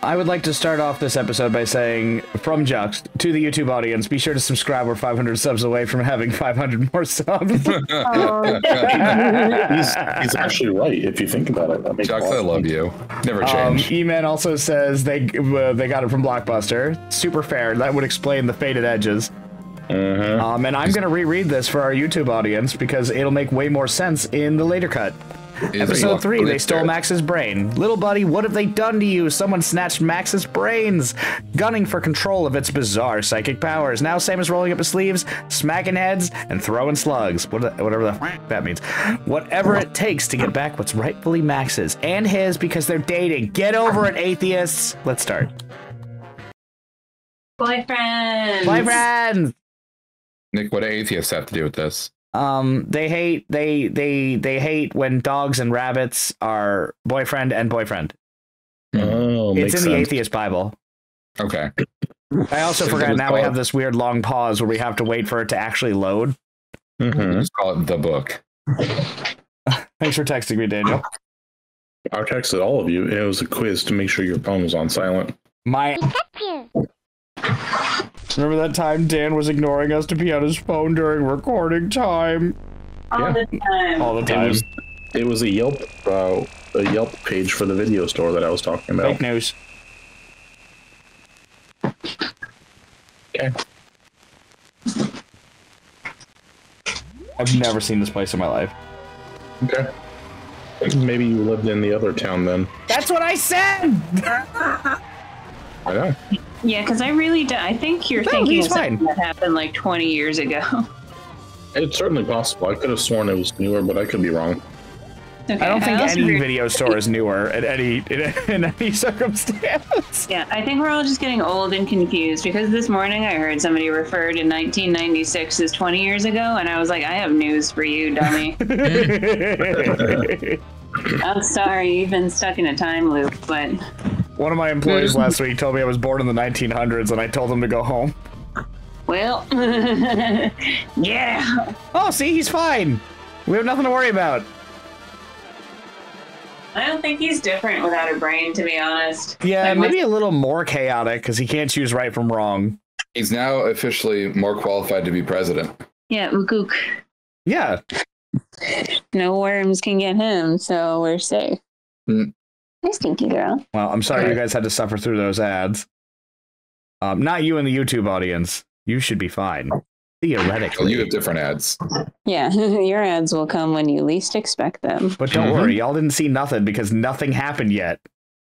I would like to start off this episode by saying, from Juxt, to the YouTube audience, be sure to subscribe. We're 500 subs away from having 500 more subs. He's actually right, if you think about it. Juxt, I love you. Never change. E-Man also says they got it from Blockbuster. Super fair. That would explain the faded edges. And I'm going to reread this for our YouTube audience because it'll make way more sense in the later cut. Episode 3, they stole Max's brain. Little buddy, what have they done to you? Someone snatched Max's brains, gunning for control of its bizarre psychic powers. Now Sam is rolling up his sleeves, smacking heads, and throwing slugs. Whatever the f that means. Whatever it takes to get back what's rightfully Max's and his because they're dating. Get over it, atheists. Let's start. Boyfriends. Boyfriends. Nick, what do atheists have to do with this? They hate when dogs and rabbits are boyfriend and boyfriend. Oh, it's in the sense. atheist Bible. Okay. I also forgot now we have this weird long pause where we have to wait for it to actually load. Just call it the book. Thanks for texting me, Daniel. I texted all of you. It was a quiz to make sure your phone was on silent. Remember that time Dan was ignoring us to be on his phone during recording time? All the time. All the time. It was a Yelp page for the video store that I was talking about. Fake news. Okay. I've never seen this place in my life. Okay. Maybe you lived in the other town then. That's what I said! I know. Yeah, because I really do. I think you're thinking of something that happened like 20 years ago. It's certainly possible. I could have sworn it was newer, but I could be wrong. Okay, I don't think any video store is newer in any circumstance. Yeah, I think we're all just getting old and confused because this morning I heard somebody refer to 1996 as 20 years ago, and I was like, I have news for you, dummy. I'm sorry, you've been stuck in a time loop, but... One of my employees last week told me I was born in the 1900s, and I told him to go home. Well, yeah. Oh, see, he's fine. We have nothing to worry about. I don't think he's different without a brain, to be honest. Yeah, like maybe a little more chaotic, because he can't choose right from wrong. He's now officially more qualified to be president. Yeah, Ugook. Yeah. No worms can get him, so we're safe. Hey, stinky girl. Well, I'm sorry you guys had to suffer through those ads. Not you in the YouTube audience. You should be fine. Theoretically. Well, you have different ads. Yeah, your ads will come when you least expect them. But don't worry, y'all didn't see nothing because nothing happened yet.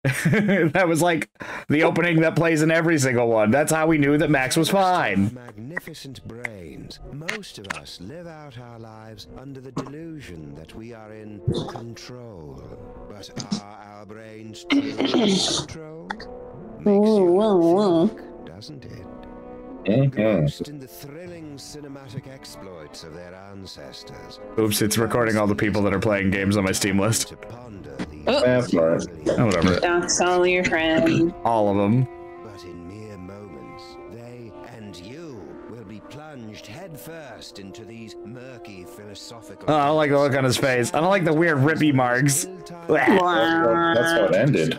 That was like the opening that plays in every single one. That's how we knew that Max was fine. Magnificent brains. Most of us live out our lives under the delusion that we are in control. But are our brains truly in control? Makes you think, doesn't it? Engrossed in the thrilling cinematic exploits of their ancestors. Oops, it's recording all the people that are playing games on my Steam list. That's right. Oh, whatever. Dox all your friends. All of them. But in mere moments, they and you will be plunged headfirst into these murky philosophical... Oh, I don't like the look on his face. I don't like the weird rippy marks. That's how it ended.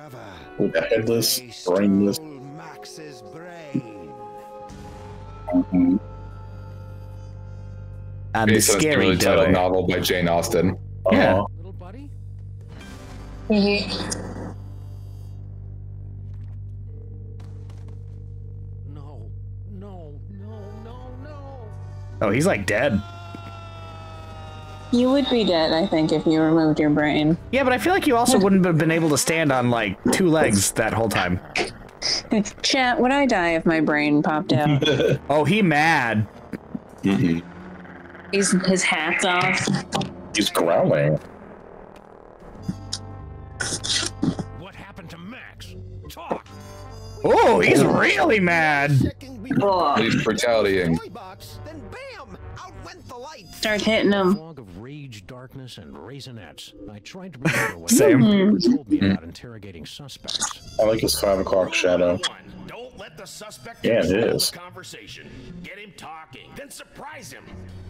With a headless, brainless... Max's brain. And the Based on a scary really titled Dilly. novel by Jane Austen. Yeah. Little buddy? No, no, no, no, no. Oh, he's like dead. You would be dead, I think, if you removed your brain. Yeah, but I feel like you also wouldn't have been able to stand on like 2 legs that whole time. Chat, would I die if my brain popped out? Oh, he mad. His hat's off. He's growling. What happened to Max? Talk. Oh, he's really mad. He's brutalitying. Start hitting him. Fog of rage sage darkness and raisinets. I tried to remember what Same. you told me about interrogating suspects. I like his 5 o'clock shadow. Don't let the suspect Yeah, it control is. the conversation. Get him talking, then surprise him.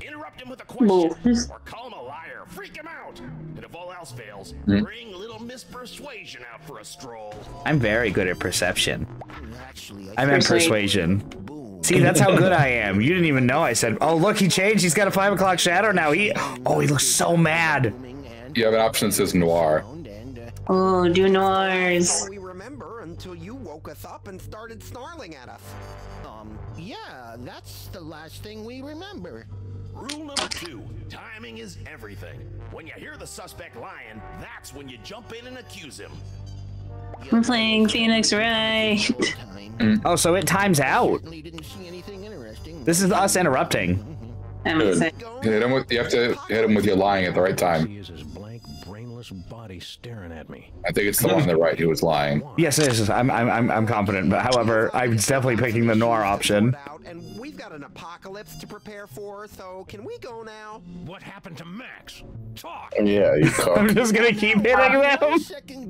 Interrupt him with a question, or call him a liar. Freak him out. And if all else fails, bring little Miss Persuasion out for a stroll. I'm very good at perception. Actually, I meant persuasion. See, that's how good I am. You didn't even know. I said, oh, look, he changed. He's got a 5 o'clock shadow now. He looks so mad. You have an option that says noir. Oh, do noirs. We remember until you woke us up and started snarling at us. Yeah, that's the last thing we remember. Rule number 2, timing is everything. When you hear the suspect lying, that's when you jump in and accuse him. I'm playing Phoenix Wright. Oh, so it times out. Certainly didn't see anything interesting. This is us interrupting. I'm Good. excited. You have to hit him with your lying at the right time. He is his blank, brainless body staring at me. I think it's the one on the right who was lying. Yes, it is. I'm confident, but however, I'm definitely picking the noir option. And we've got an apocalypse to prepare for, so can we go now? What happened to Max? Talk. Yeah, you I'm cook. just gonna keep hitting them.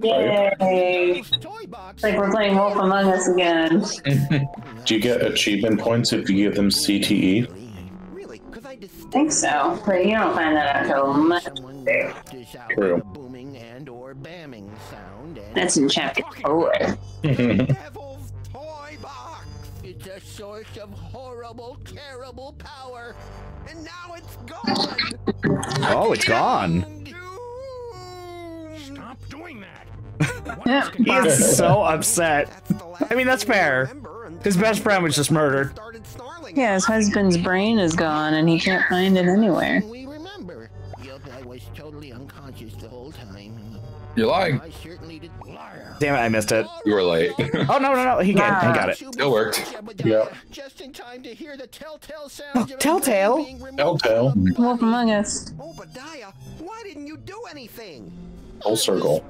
Yay. It's like we're playing Wolf Among Us again. Do you get achievement points if you give them CTE? Really? Because I just I think so, but you don't find that out till much later. True. Booming and or bamming sound. And That's in chapter 4. Devil's toy box, it's a source of horrible, terrible power. and now it's gone. Oh, it's gone. Stop doing that. Yeah. He is so upset. That's the last I mean, that's thing we fair. remember until His best friend was just murdered. started snarling Yeah, at his us. husband's brain is gone and he can't find it anywhere. we remember. Yup, I was totally unconscious the whole time. You're lying. I certainly did. Liar. Damn it, I missed it. You were late. Oh, no, he got it. Still worked. Yeah. Just in time to hear the telltale sounds of Telltale? being removed. Telltale. Wolf Among Us. Obadiah, why didn't you do anything? Full circle.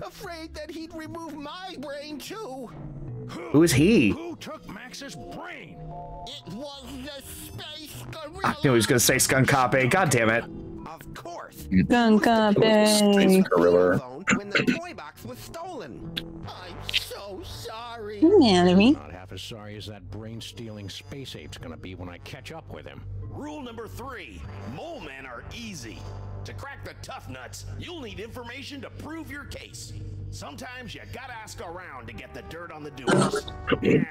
Afraid that he'd remove my brain too. Who is he? Who took Max's brain? It was the space gorilla. I knew he was gonna say skunk copy. God damn it. Of course. Gun copy. Gorilla. When the toy box was stolen. I'm so sorry. Yeah, me. Not half as sorry as that brain-stealing space ape's gonna be when I catch up with him. Rule number 3, mole men are easy. To crack the tough nuts, you'll need information to prove your case. Sometimes you gotta ask around to get the dirt on the doers.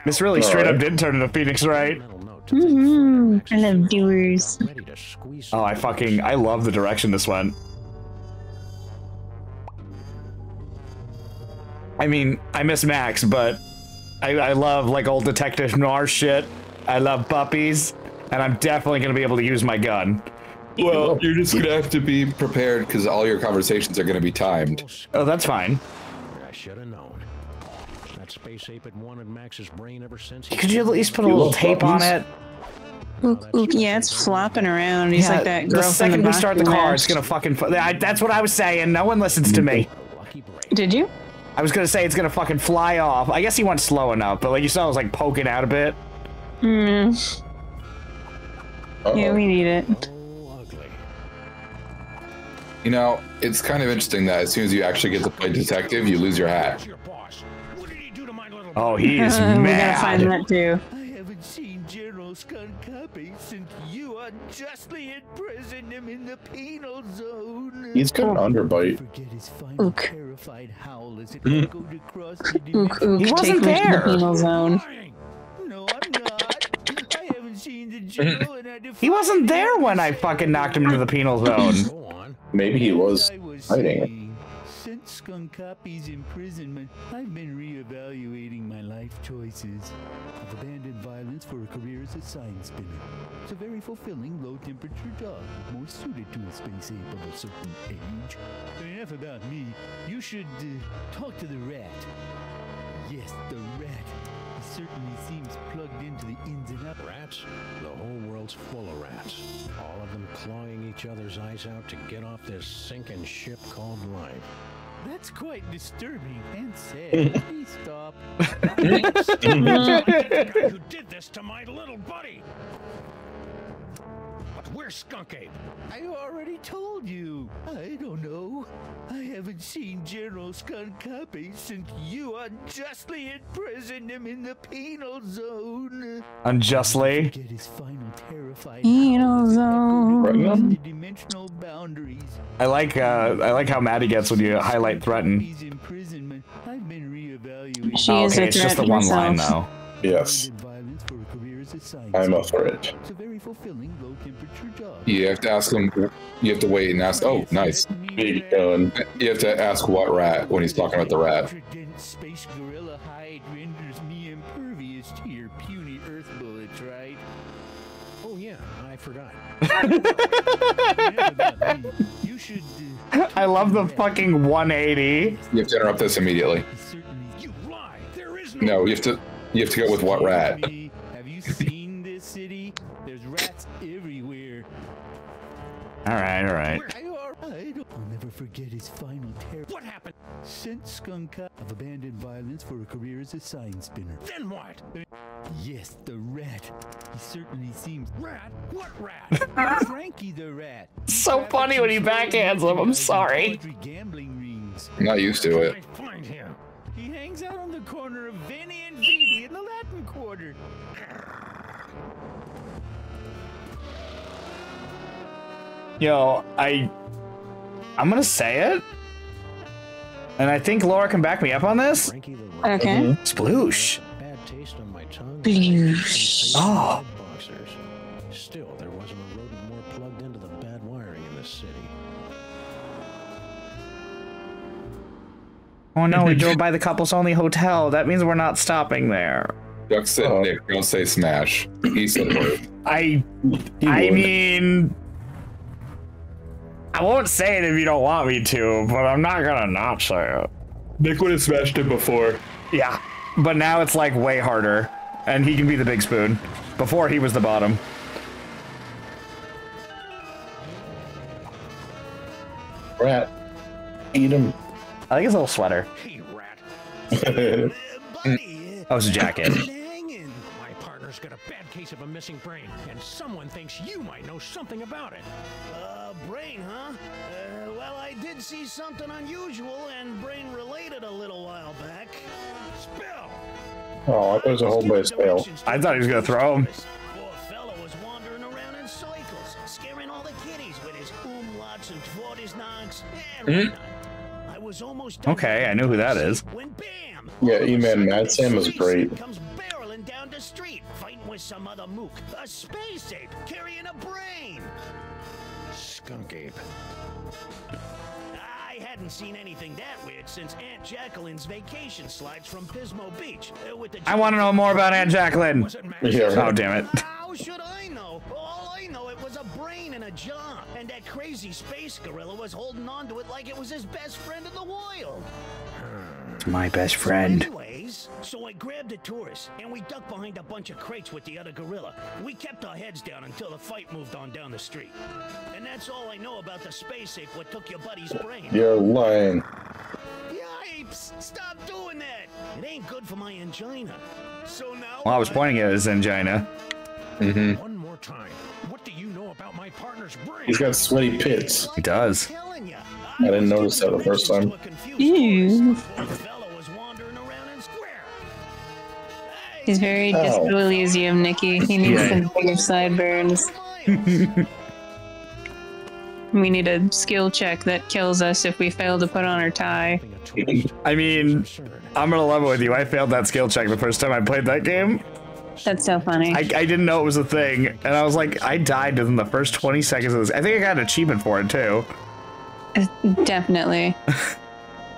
This really straight up did turn into Phoenix, right? I love doers. Oh, I love the direction this went. I mean, I miss Max, but I love like old detective noir shit. I love puppies, and I'm definitely gonna be able to use my gun. Well, you're just gonna have to be prepared because all your conversations are gonna be timed. Oh, that's fine. I should have known. That space ape had wanted Max's brain ever since. Could you at least put a little tape on it? Yeah, it's flopping around. He's like that girl the second from we start the car, Vacuum it's gonna fucking. That's what I was saying. No one listens to me. Lucky brain. Did you? I was gonna say it's gonna fucking fly off. I guess he went slow enough, but like you saw, I was like poking out a bit. Yeah, we need it. Oh, ugly. You know, it's kind of interesting that as soon as you actually get to play detective, you lose your hat. Your boss. What did he do to my little Oh, he is We gotta mad. find that too. I haven't seen General Skunk Copy since you unjustly imprisoned him in the penal zone. He's got an underbite. Forget his final Ook. terrified howl as it echoed across the dimension. Ook, He take wasn't me to the there. penal zone. lying? No, I'm not. I haven't seen the general and I He wasn't there when I fucking knocked him into the penal zone. Go on. Maybe he was I was hiding. saying, since Skunk Copy's imprisonment, I've been reevaluating my life choices. I've abandoned violence for a career as a science spinner. It's a very fulfilling, low-temperature job, more suited to a space ape of a certain age. But enough about me. You should talk to the rat. Yes, the rat. He certainly seems plugged into the ins and outs. Rats? The whole world's full of rats. All of them clawing each other's eyes out to get off this sinking ship called life. That's quite disturbing and sad. Please stop. The guy who did this to my little buddy. But Where's Skunk Ape? I already told you. I don't know. I haven't seen General Skunkapi since you unjustly imprisoned him in the penal zone. Unjustly? Get his final terrifying Penal zone. Dimensional boundaries. I like how mad he gets when you highlight threaten. His imprisonment. I've been reevaluating. She is a It's just threat the one line herself. though. Yes, Violence for a career as a science. I'm up for it. It's a very fulfilling low temperature job. You have to ask him. You have to wait and ask. Oh, nice. Big gun. You have to ask what rat when he's talking about the rat. Space gorilla hide renders me impervious to your puny earth bullets, right? Oh yeah, I forgot. You should. I love the fucking 180. You have to interrupt this immediately. You lie. There is No, you have to go with what rat. Have you seen this city? There's rats everywhere. All right. I'll never forget his final terror. What happened? Sent Skunka of abandoned violence for a career as a sign spinner. Then what? Yes, the rat. He certainly seems Rat? What rat? Frankie the rat. So funny when he backhands him. I'm sorry. Gambling rings. I'm not used to it. I find him. He hangs out on the corner of Vinny and Vidi in the Latin Quarter. Yo, I'm gonna say it, and I think Laura can back me up on this. Frankie the rat. Okay. Sploosh. Bad taste on my tongue. Sploosh. Oh. Boxers. Still, there wasn't a rodent more plugged into the bad wiring in this city. Oh no, we drove by the couples only hotel. That means we're not stopping there. Duck said Nick. Don't say smash. He said word. I mean, I won't say it if you don't want me to, but I'm not gonna not say it. Nick would have smashed it before. Yeah, but now it's like way harder, and he can be the big spoon. Before he was the bottom. Rat. Eat him. I like his little sweater. Hey, rat. Buddy, Oh, it's a jacket. hanging. My partner's got a bad case of a missing brain, and someone thinks you might know something about it. Brain, huh? Well, I did see something unusual and brain related a little while back. Spill! Oh, I thought it was a whole by spell. I thought he was gonna throw him. Poor fellow was wandering around in cycles, scaring all the kiddies with his umlauts and tvortisnags and whatnot. I was almost done Okay, I know who that is. when bam! Yeah, all of a E-Man sudden, Mad a Sam is space great. ape comes barreling down the street, fighting with some other mook. A space ape carrying a brain. Skunk Ape. I hadn't seen anything that weird since Aunt Jacqueline's vacation slides from Pismo Beach. With the I want to know more about Aunt Jacqueline. Was it Max? Yeah, Oh, damn it. How should I know? All I know, it was a brain in a jar, and that crazy space gorilla was holding on to it like it was his best friend in the world. My best friend. Anyways, so I grabbed a tourist, and we ducked behind a bunch of crates with the other gorilla. We kept our heads down until the fight moved on down the street. And that's all I know about the space ape what took your buddy's brain. You're lying. Yipes! Stop doing that! It ain't good for my angina. So now Well, I was pointing at his angina. One more time. What do you know about my partner's brain? He's got sweaty pits. He does. telling ya, I didn't notice that the first time. Ew. Poor fellow was wandering around in square. He's very Oh. Disco Elysium, Nikki. He needs Yeah. some bigger sideburns. We need a skill check that kills us if we fail to put on our tie. I mean, I'm gonna level with you. I failed that skill check the first time I played that game. That's so funny. I didn't know it was a thing, and I was like, I died within the first 20 seconds of this. I think I got an achievement for it too. Definitely.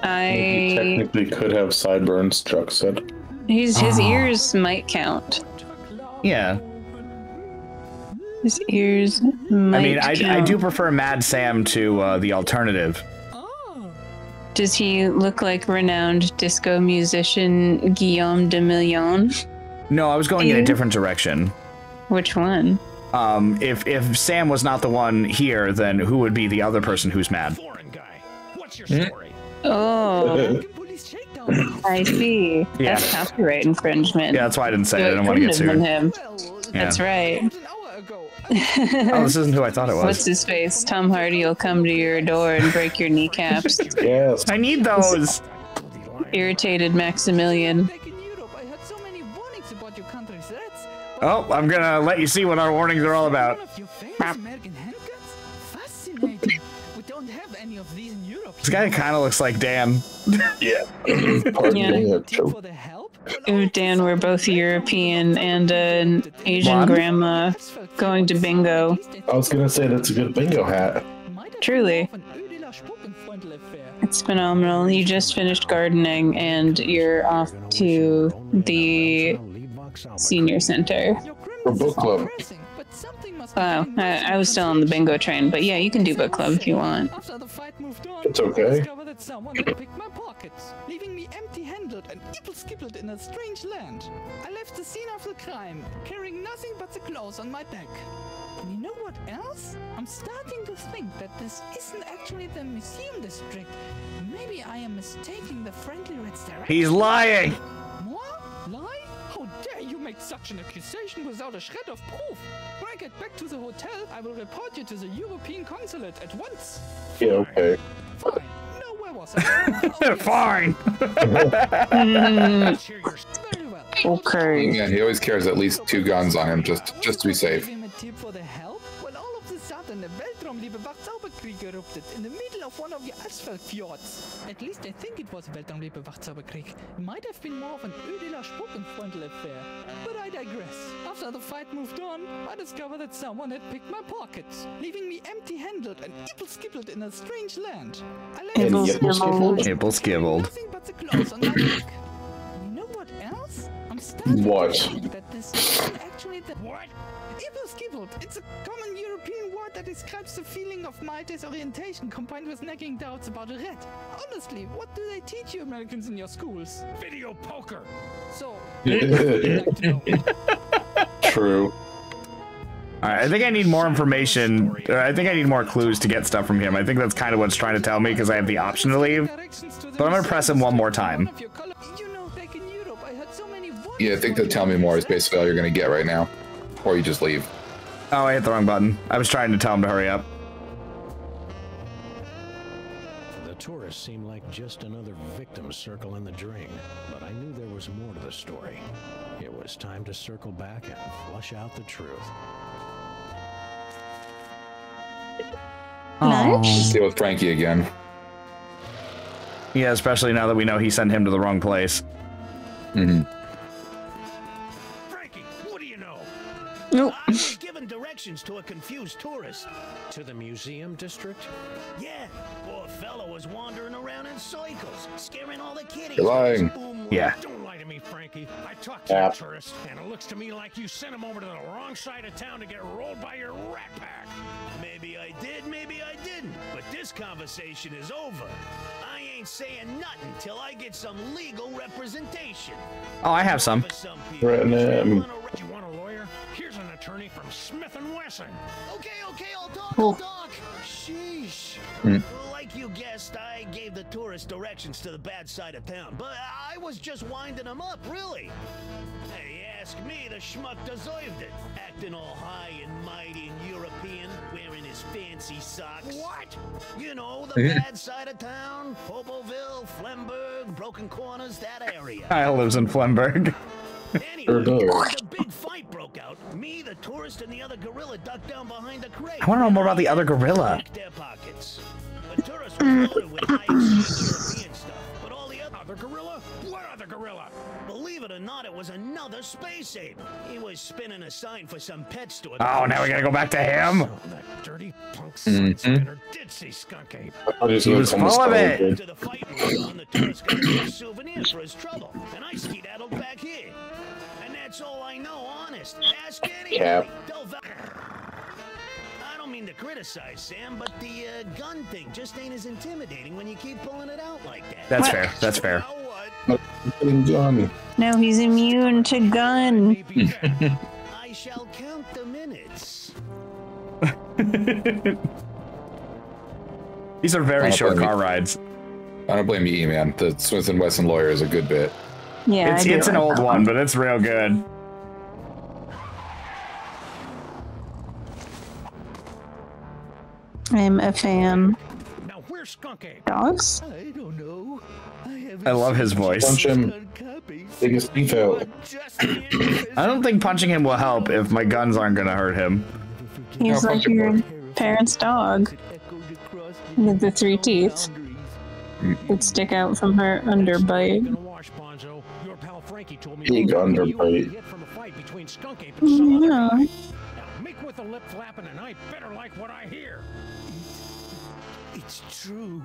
He technically could have sideburns, Chuck said. His ears might count. Yeah. His ears might I mean, I count. do prefer Mad Sam to the alternative. Does he look like renowned disco musician Guillaume de Million? No, I was going in a different direction. Which one? If Sam was not the one here, then who would be the other person who's mad? Foreign guy. What's your story? Oh, I see. Yeah. That's copyright infringement. Yeah, that's why I didn't say it. I So didn't want to get couldn't have sued. been him. That's right. An hour ago, Oh, this isn't who I thought it was. What's his face? Tom Hardy will come to your door and break your kneecaps. Yes. I need those. Irritated Maximilian. Oh, I'm gonna let you see what our warnings are all about. This guy kind of looks like Dan. Yeah. Pardon me, Yeah. I choked. Ooh, Dan, we're both European and an Asian grandma going to bingo. I was gonna say that's a good bingo hat. Truly. It's phenomenal. You just finished gardening and you're off to the senior center. For book club. Wow, I was still on the bingo train, but yeah, you can do book club if you want. It's okay. Leaving me empty-handed and skippled in a strange land. I left the scene of the crime, carrying nothing but the clothes on my back. And you know what else? I'm starting to think that this isn't actually the museum district. Maybe I am mistaking the Friendly Red's direction. He's lying. What? Lie? How dare you make such an accusation without a shred of proof? When I get back to the hotel, I will report you to the European consulate at once. Yeah, okay. Fine. No, where was I? Fine. Very well. Okay. Yeah, he always carries at least 2 guns on him just to be safe. Give him a tip for the help? Well, all of a sudden, the Weltraumliebe Wachzauberkrieg erupted in the middle of one of your asphalt fjords. At least I think it was Weltraumliebe Wachzauberkrieg. It might have been more of an Ödeler Spuckenfreundl affair. But I digress. After the fight moved on, I discovered that someone had picked my pockets, leaving me empty-handed and skippled in a strange land. I left And Ibble skibbled. Ibble skibbled. nothing but the clothes on my back. You know what else? I'm starting What? to think that this isn't actually the what? Skibbled. It's a common European word that describes the feeling of my disorientation combined with nagging doubts about a rat. Honestly, what do they teach you Americans in your schools? Video poker. So, I'd like to know. True. All right, I think I need more information. I think I need more clues to get stuff from him. I think that's kind of what it's trying to tell me because I have the option to leave. But I'm gonna press him one more time. You know, back in Europe, I had so many Yeah, I think the tell me more is basically all you're going to get right now. Or you just leave. Oh, I hit the wrong button. I was trying to tell him to hurry up. The tourists seemed like just another victim circle in the drain, but I knew there was more to the story. It was time to circle back and flush out the truth. Nice. Deal with Frankie again. Yeah, especially now that we know he sent him to the wrong place. Mm-hmm. Frankie, what do you know? Nope. I was given directions to a confused tourist. To the museum district? Yeah, poor fellow was wandering around in circles, scaring all the kiddies. You're lying. Yeah. Don't lie to me, Frankie. I talked to Yeah. a tourist, and it looks to me like you sent him over to the wrong side of town to get rolled by your rat pack. Maybe I did, maybe I didn't. But this conversation is over. I ain't saying nothing till I get some legal representation. Oh, I have some. For some people, Right, You want a lawyer? Here's an attorney from Smith & Wesson. Okay, I'll talk. Sheesh. Like you guessed, I gave the tourist directions to the bad side of town, but I was just winding them up, really. Hey, ask me, the schmuck deserved it. Acting all high and mighty and European, wearing his fancy socks. What? You know, the bad side of town, Popoville, Flemberg, Broken Corners, that area. Kyle lives in Flemberg. Anyway, does. the big fight broke out. Me, the tourist, and the other gorilla ducked down behind the crate. I want to know more about the other gorilla. Checked their pockets. The tourist was loaded with high-exchange European stuff, but all the other Gorilla? What other gorilla? believe it or not, it was another space ape. He was spinning a sign for some pet store. Oh, now we gotta go back to him. So that dirty punk side spinner did see Skunk Ape. He was full of it. To the fight moved on, the tourist got a souvenir for his trouble, and I skedaddled back here. And that's all I know, honest. Ask anybody. Cap. I don't mean to criticize, Sam, but the gun thing just ain't as intimidating when you keep pulling it out like that. That's fair. That's fair. Now what? Gun. Now he's immune to gun. I shall count the minutes. These are very short car rides. I don't blame you, man. The Smith & Wesson lawyer is a good bit. Yeah, It's an old one, but it's real good. I'm a fan. Now where's Skunk Ape? Dogs? I don't know. I love his voice. Punch him. Biggest thief out. I don't think punching him will help if my guns aren't gonna hurt him. He's like your parents' dog with the 3 teeth that stick out from her underbite. Big underbite. Yeah. Make with a lip flapping, and I better like what I hear. It's true.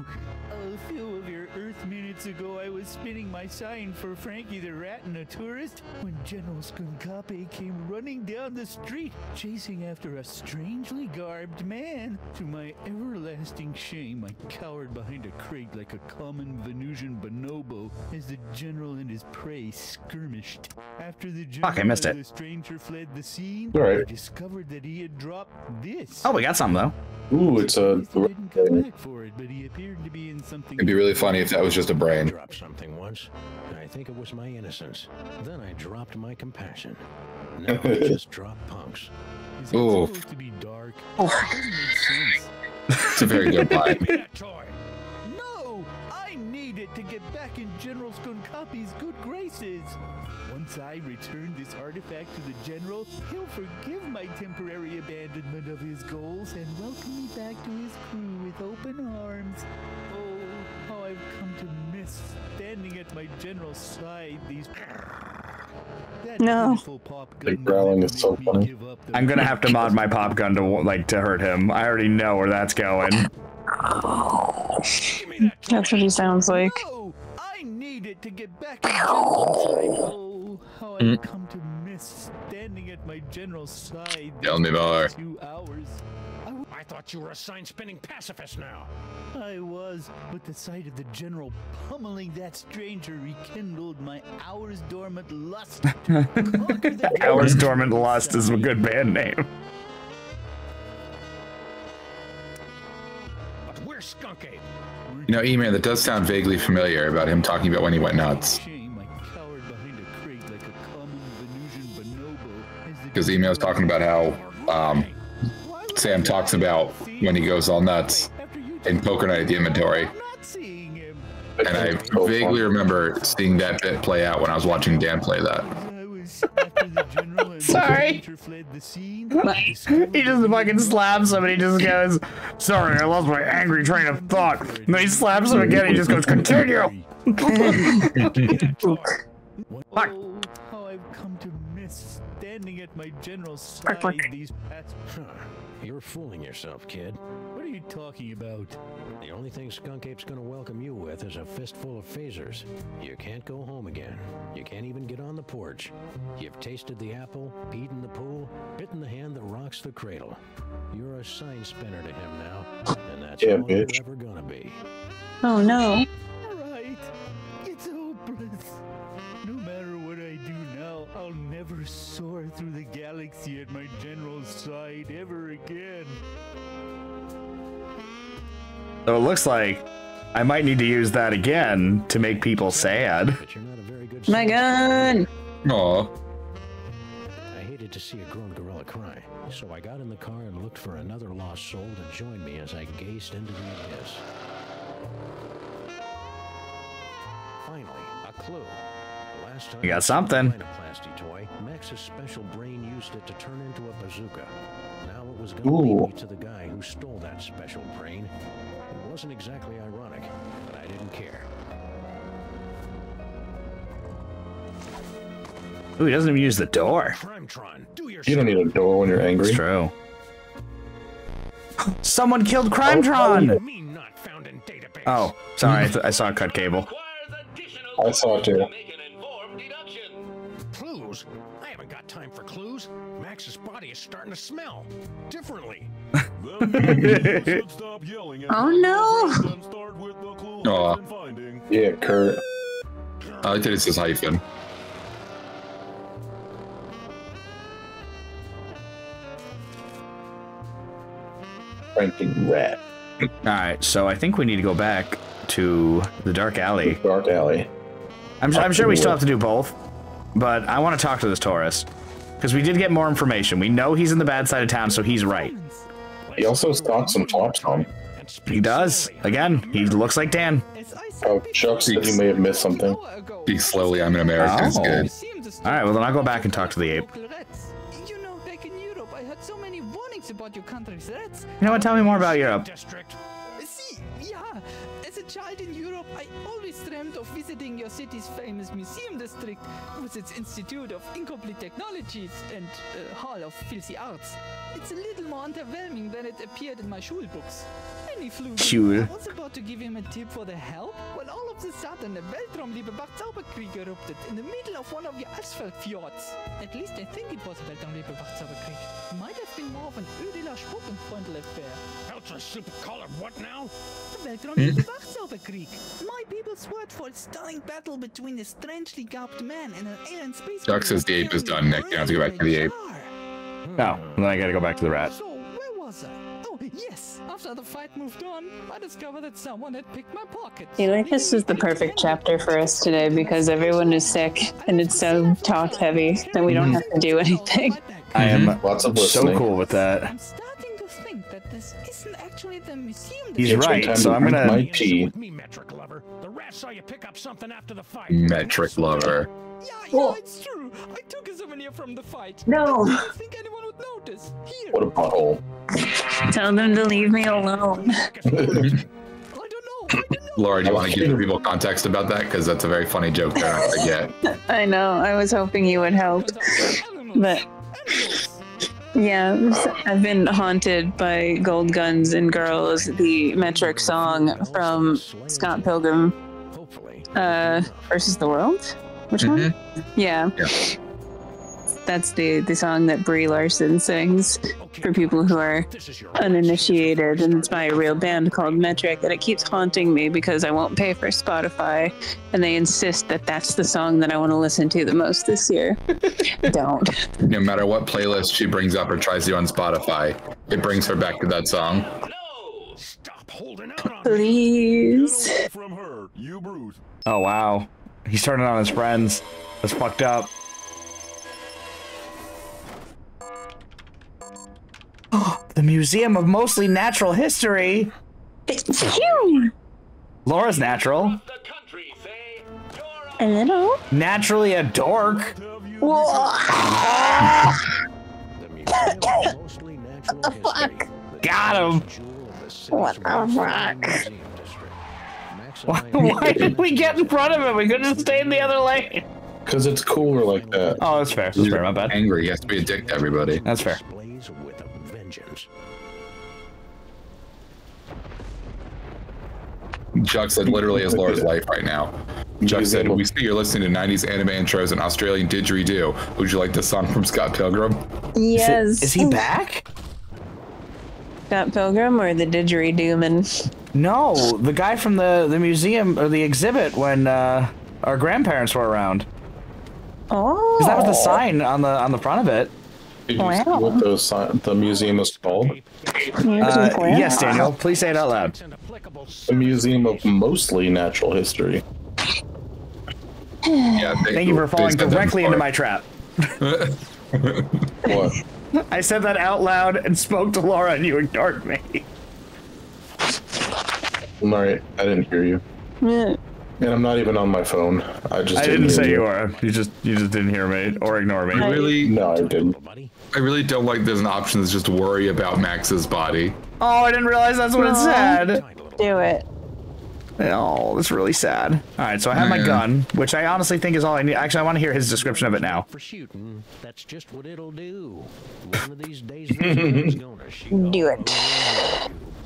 A few of your Earth minutes ago, I was spinning my sign for Frankie the Rat and a tourist when General Skunkape came running down the street, chasing after a strangely garbed man. To my everlasting shame, I cowered behind a crate like a common Venusian bonobo as the general and his prey skirmished. After the general I missed it. and the stranger fled the scene, All right. I discovered that he had dropped this. Oh, we got some though. Ooh, it's a. Didn't come back for it, but he appeared to be in something. It'd be really funny if that was just a brain. Dropped something once, and I think it was my innocence. Then I dropped my compassion. Now I just drop punks. Is it Ooh. supposed to be dark? It doesn't make sense. It's a very good line. Give me that toy. No! I need it to get back in General Skunkape's good graces. Once I return this artifact to the General, he'll forgive my temporary abandonment of his goals and welcome me back to his crew with open arms. Oh, how I've come to miss standing at my General's side these... That No. beautiful pop gun Big growling is so made me funny. give up the I'm gonna have to mod my pop gun to hurt him. I already know where that's going. That's what he sounds like. No! I need it to get back in General's side. Oh, how I've come to miss standing at my General's side. Tell me more. 2 hours. I thought you were a sign-spinning pacifist now. I was, but the sight of the General pummeling that stranger rekindled my hours dormant lust. to conquer the Hours General's Dormant Lust is a good band name. But where's Skunk Ape? You know, E-Man, that does sound vaguely familiar about him talking about when he went nuts. Shame I cowered behind a crate like a common Venusian bonobo as the Because E-Man was talking about how Sam talks about when he goes all nuts in Poker Night at the Inventory. I'm not seeing him. And I vaguely remember seeing that bit play out when I was watching Dan play that. I was after the General and Sorry. the stranger fled the scene. He just fucking slaps him and he just goes, "Sorry, I lost my angry train of thought." And then he slaps him again and he just goes, "Continue!" Fuck. Oh, how I've come to miss standing at my General's side these past... Huh. You're fooling yourself, kid. What are you talking about? The only thing Skunk Ape's gonna welcome you with is a fistful of phasers. You can't go home again. You can't even get on the porch. You've tasted the apple, peed in the pool, bitten the hand that rocks the cradle. You're a sign spinner to him now, and that's Yeah, all you're bitch. ever gonna be. Oh no. Alright, it's hopeless. No matter what I do now, I'll never soar through the galaxy at my General's side ever again. So it looks like I might need to use that again to make people sad. But you're not a very good My gun! Aw. I hated to see a grown gorilla cry, so I got in the car and looked for another lost soul to join me as I gazed into the abyss. Finally, a clue. Last time You got something. a plastic toy, Max's special brain used it to turn into a bazooka. Now it was going to lead me to the guy who stole that special brain. It wasn't exactly ironic, but I didn't care. Ooh, he doesn't even use the door. Crimetron, do your You don't need a door when you're angry. It's true. Someone killed Crimetron! Me not found in database. Oh, sorry, I saw a cut cable. I saw it too. Clues? I haven't got time for clues. Max's body is starting to smell differently. Oh no! Aw. Yeah, Kurt. I like that it says hyphen. Frankie Rat. Alright, so I think we need to go back to the dark alley. Dark alley. I'm sure we still have to do both, but I want to talk to this tourist. Because we did get more information. We know he's in the bad side of town, so he's right. He also has thoughts and flops on. He does. Again, he looks like Dan. Oh, Chuck said you may have missed something. Speak slowly, I'm an American. It's good. All right, well then I'll go back and talk to the ape. You know, back in Europe, I heard so many warnings about your country's rats. You know what? Tell me more about Europe. See, yeah, as a child in Europe, I always dreamt of visiting your city's famous museum district with its Institute of Incomplete Technologies and Hall of Filthy Arts. It's a little more underwhelming than it appeared in my Schul books. Any flew. Schul. I was about to give him a tip for the help when all of a sudden a Weltraumliebe Wachzauberkrieg erupted in the middle of one of your asphalt fjords. At least I think it was a Weltraumliebe Wachzauberkrieg. Might have been more of an Ödeler Spuckenfreundel affair. Ultra super color, what now? Weltraumliebe Wachzauberkrieg. My people's word for a stunning battle between a strangely garbed man and an alien space. Chuck says the ape is done, Nick. Now to go back to the ape. No, then I gotta go back to the rat. So, where was I? Oh, yes. After the fight moved on, I discovered that someone had picked my pocket. I feel like this is the perfect chapter for us today because everyone is sick and it's so talk heavy that we don't have to do anything. I am Lots of so listening. cool with that. I'm starting to think that this isn't actually the museum. He's right, so I'm gonna... My tea. With me, metric lover. The rat saw you pick up something after the fight. Metric lover. Yeah, it's true. I took a souvenir from the fight. No. I didn't think anyone would notice. Here. What a butthole. Tell them to leave me alone. I don't know. Laura, do you want to give people context about that? Because that's a very funny joke they're not gonna get. I know. I was hoping you would help. But yeah, I've been haunted by Gold Guns and Girls, the metric song from Scott Pilgrim versus the World. Which one? Yeah. That's the song that Brie Larson sings for people who are uninitiated, and it's by a real band called Metric, and it keeps haunting me because I won't pay for Spotify, and they insist that that's the song that I want to listen to the most this year. Don't. No matter what playlist she brings up or tries to on Spotify, it brings her back to that song. No! Stop holding out on Please. from her, you Bruce. Oh, wow. He's turning on his friends. That's fucked up. The Museum of Mostly Natural History. Laura's natural. A little. Naturally a dork. Got him. What the fuck? Why did we get in front of him? We could have stayed in the other lane. Because it's cooler like that. Oh, that's fair. That's fair. My bad. Angry. He has to be a dick to everybody. That's fair. With a vengeance. Chuck said literally is Laura's life right now. Chuck said, we see you're listening to 90s anime intros and Australian didgeridoo. Would you like this song from Scott Pilgrim? Yes. Is he back? Scott Pilgrim or the didgeridoo man? No, the guy from the museum or the exhibit when our grandparents were around. Oh. Because that was the sign on the front of it. Did you see what the museum is called? Yes, Daniel. Please say it out loud. The Museum of Mostly Natural History. Yeah, Thank you for falling directly into my trap. What? I said that out loud and spoke to Laura, and you ignored me. I'm alright. I didn't hear you. And I'm not even on my phone. I didn't say you were. You just didn't hear me or ignore me. No, I didn't. I really don't like there's an option that's just worry about Max's body. Oh, I didn't realize that's what it said. Do it. Oh, that's really sad. All right, so I have my gun, which I honestly think is all I need. Actually, I want to hear his description of it now. For shooting, that's just what it'll do. One of these days, this gun's gonna shoot. Do it.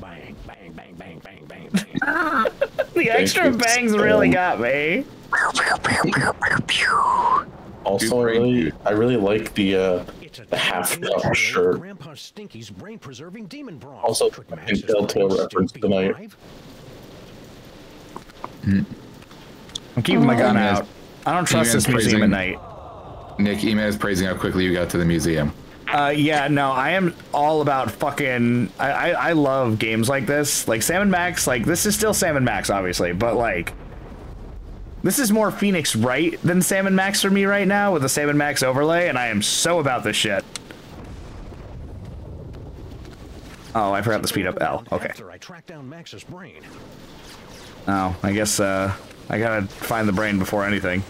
Bang, bang, bang, bang, bang, bang, bang. The extra bangs really got me. Also, I really like the half-cup shirt. Grandpa Stinky's brain-preserving demon broth. Also, a Telltale reference tonight. I'm keeping my gun out. I don't trust this museum at night. Nick, Ema is praising how quickly you got to the museum. Yeah, no, I am all about fucking... I love games like this. Like, Sam & Max, like, this is still Sam & Max, obviously, but, like... This is more Phoenix Wright than Sam & Max for me right now, with the Sam & Max overlay, and I am so about this shit. Oh, I forgot to speed up L. Okay. After I track down Max's brain. Oh, I guess I gotta find the brain before anything.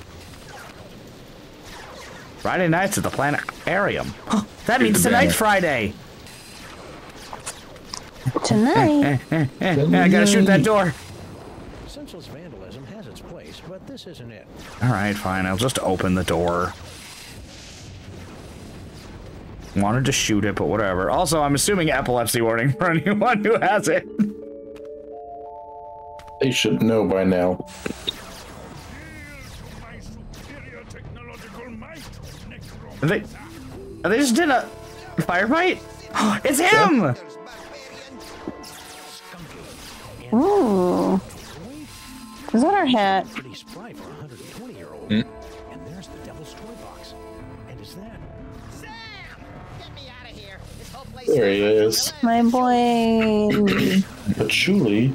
Friday nights at the planetarium. That means tonight's Friday. Tonight. I gotta shoot that door. Senseless vandalism has its place, but this isn't it. All right, fine. I'll just open the door. Wanted to shoot it, but whatever. Also, I'm assuming epilepsy warning for anyone who has it. They should know by now. Are they just did a firefight? It's him! Ooh. Is that our hat? Pretty spry for a 120-year-old. And there's the Devil's toy box. And is that? Sam! Get me out of here. This whole place There he is. My boy. Patchouli.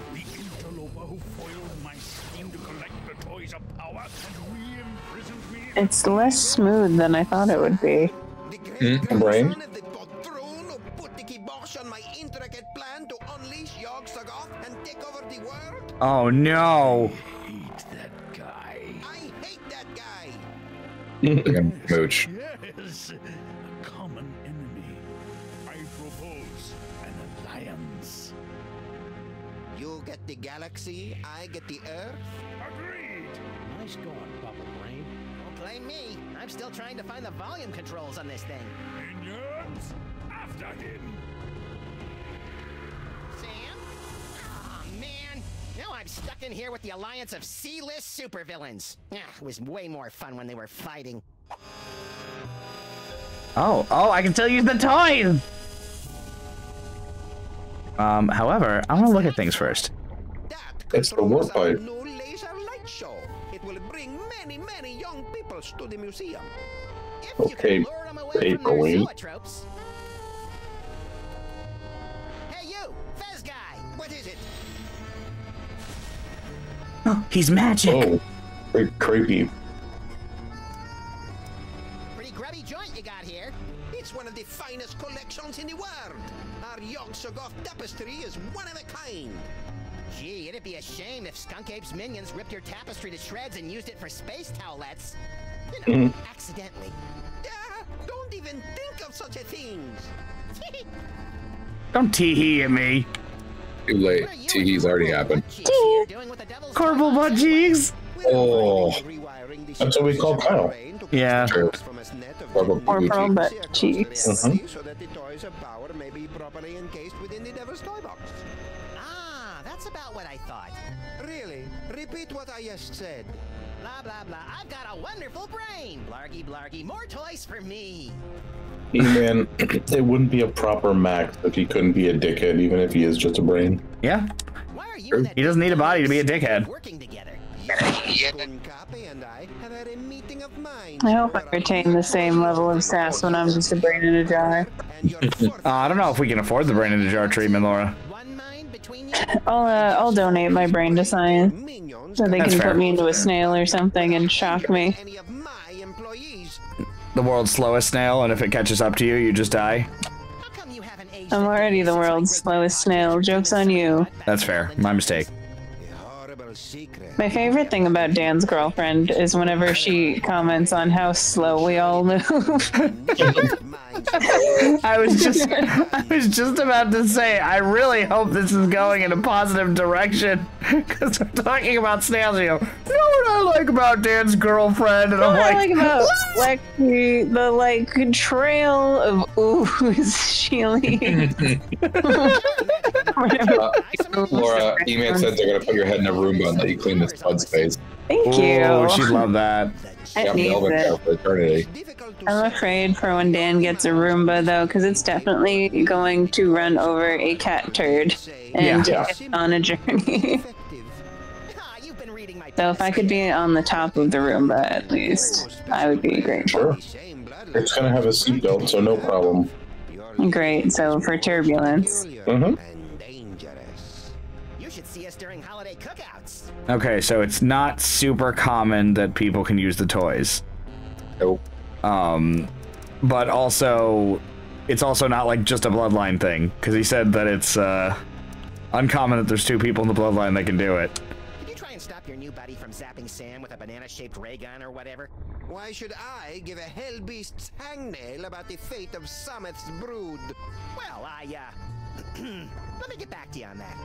It's less smooth than I thought it would be. Brain. Oh no! Mooch. Yes, a common enemy. I propose an alliance. You get the galaxy, I get the Earth. Agreed. Nice going, Bubble Brain. Don't blame me. I'm still trying to find the volume controls on this thing. Minions, after him. Sam? Oh, man. Now I'm stuck in here with the alliance of C-list supervillains. It was way more fun when they were fighting. Oh, I can still use the toys! However, I want to look at things first. It's the warp pipe. New laser light show. It will bring many, many young people to the museum. Okay, Paperweight. Hey, you! Fez guy! What is it? Oh, he's magic! Oh, very creepy. Pretty grubby joint you got here. It's one of the finest collections in the world. Our Yogg-Sothoth tapestry is one of a kind. Gee, it'd be a shame if Skunk Ape's minions ripped your tapestry to shreds and used it for space towelettes. You know, accidentally. Don't even think of such a thing. Don't tee-hee at me. Too late. Teehee's already happened. Corporal butt cheeks! Oh. That's what we call Kyle. Yeah. True. Corporal butt cheeks. So that the toys of power may be properly encased within the Devil's toy box. Ah, that's about what I thought. Really? Repeat what I just said. Blah, blah, blah. I've got a wonderful brain. Blargy, blargy. More toys for me. E-Man, it wouldn't be a proper Max if he couldn't be a dickhead, even if he is just a brain. Yeah. Why are you and that He doesn't need a body to be a dickhead. working together? Kunkapi and I have had a meeting of minds. I hope I retain the same level of sass when I'm just a brain in a jar. I don't know if we can afford the brain in a jar treatment, Laura. One mind between you. I'll donate my brain to science so they That's can fair. put me into a snail or something and shock me. Any of my employees. The world's slowest snail, and if it catches up to you, you just die. How come you haven't aged I'm already the world's slowest snail. Joke's on you. That's fair. My mistake. A horrible secret. My favorite thing about Dan's girlfriend is whenever she comments on how slow we all move. I was just about to say, I really hope this is going in a positive direction, because we're talking about snails. You know what I like about Dan's girlfriend, and I'm What I like, like about Lexi, the trail of ooze she leaves. Laura, E-Man said they're gonna put your head in a Roomba and let you clean this Spuds space. Thank you. oh, she'd love that. It Got needs Melvin there it. for eternity. I'm afraid for when Dan gets a Roomba though, because it's definitely going to run over a cat turd and Yeah. take it on a journey. Ah, you've been reading my So if I could be on the top of the Roomba at least, I would be grateful. Sure. It's gonna have a seatbelt, so no problem. Great. So for turbulence. Mm-hmm. You should see us during holiday cookouts. Okay, so it's not super common that people can use the toys. Nope. But also, it's also not like just a bloodline thing, because he said that it's uncommon that there's 2 people in the bloodline that can do it. Did you try and stop your new buddy from zapping Sam with a banana-shaped ray gun or whatever? Why should I give a hell beast's hangnail about the fate of Sameth's brood? Well, let me get back to you on that.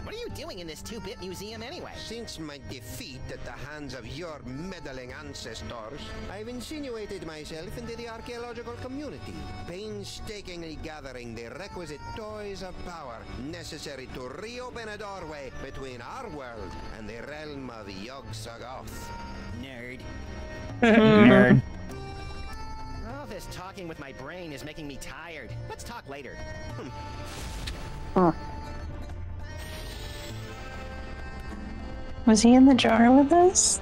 What are you doing in this 2-bit museum anyway? Since my defeat at the hands of your meddling ancestors, I've insinuated myself into the archaeological community, painstakingly gathering the requisite toys of power necessary to reopen a doorway between our world and the realm of Yog-Sothoth. Nerd. Nerd. All this talking with my brain is making me tired. Let's talk later. Was he in the jar with us?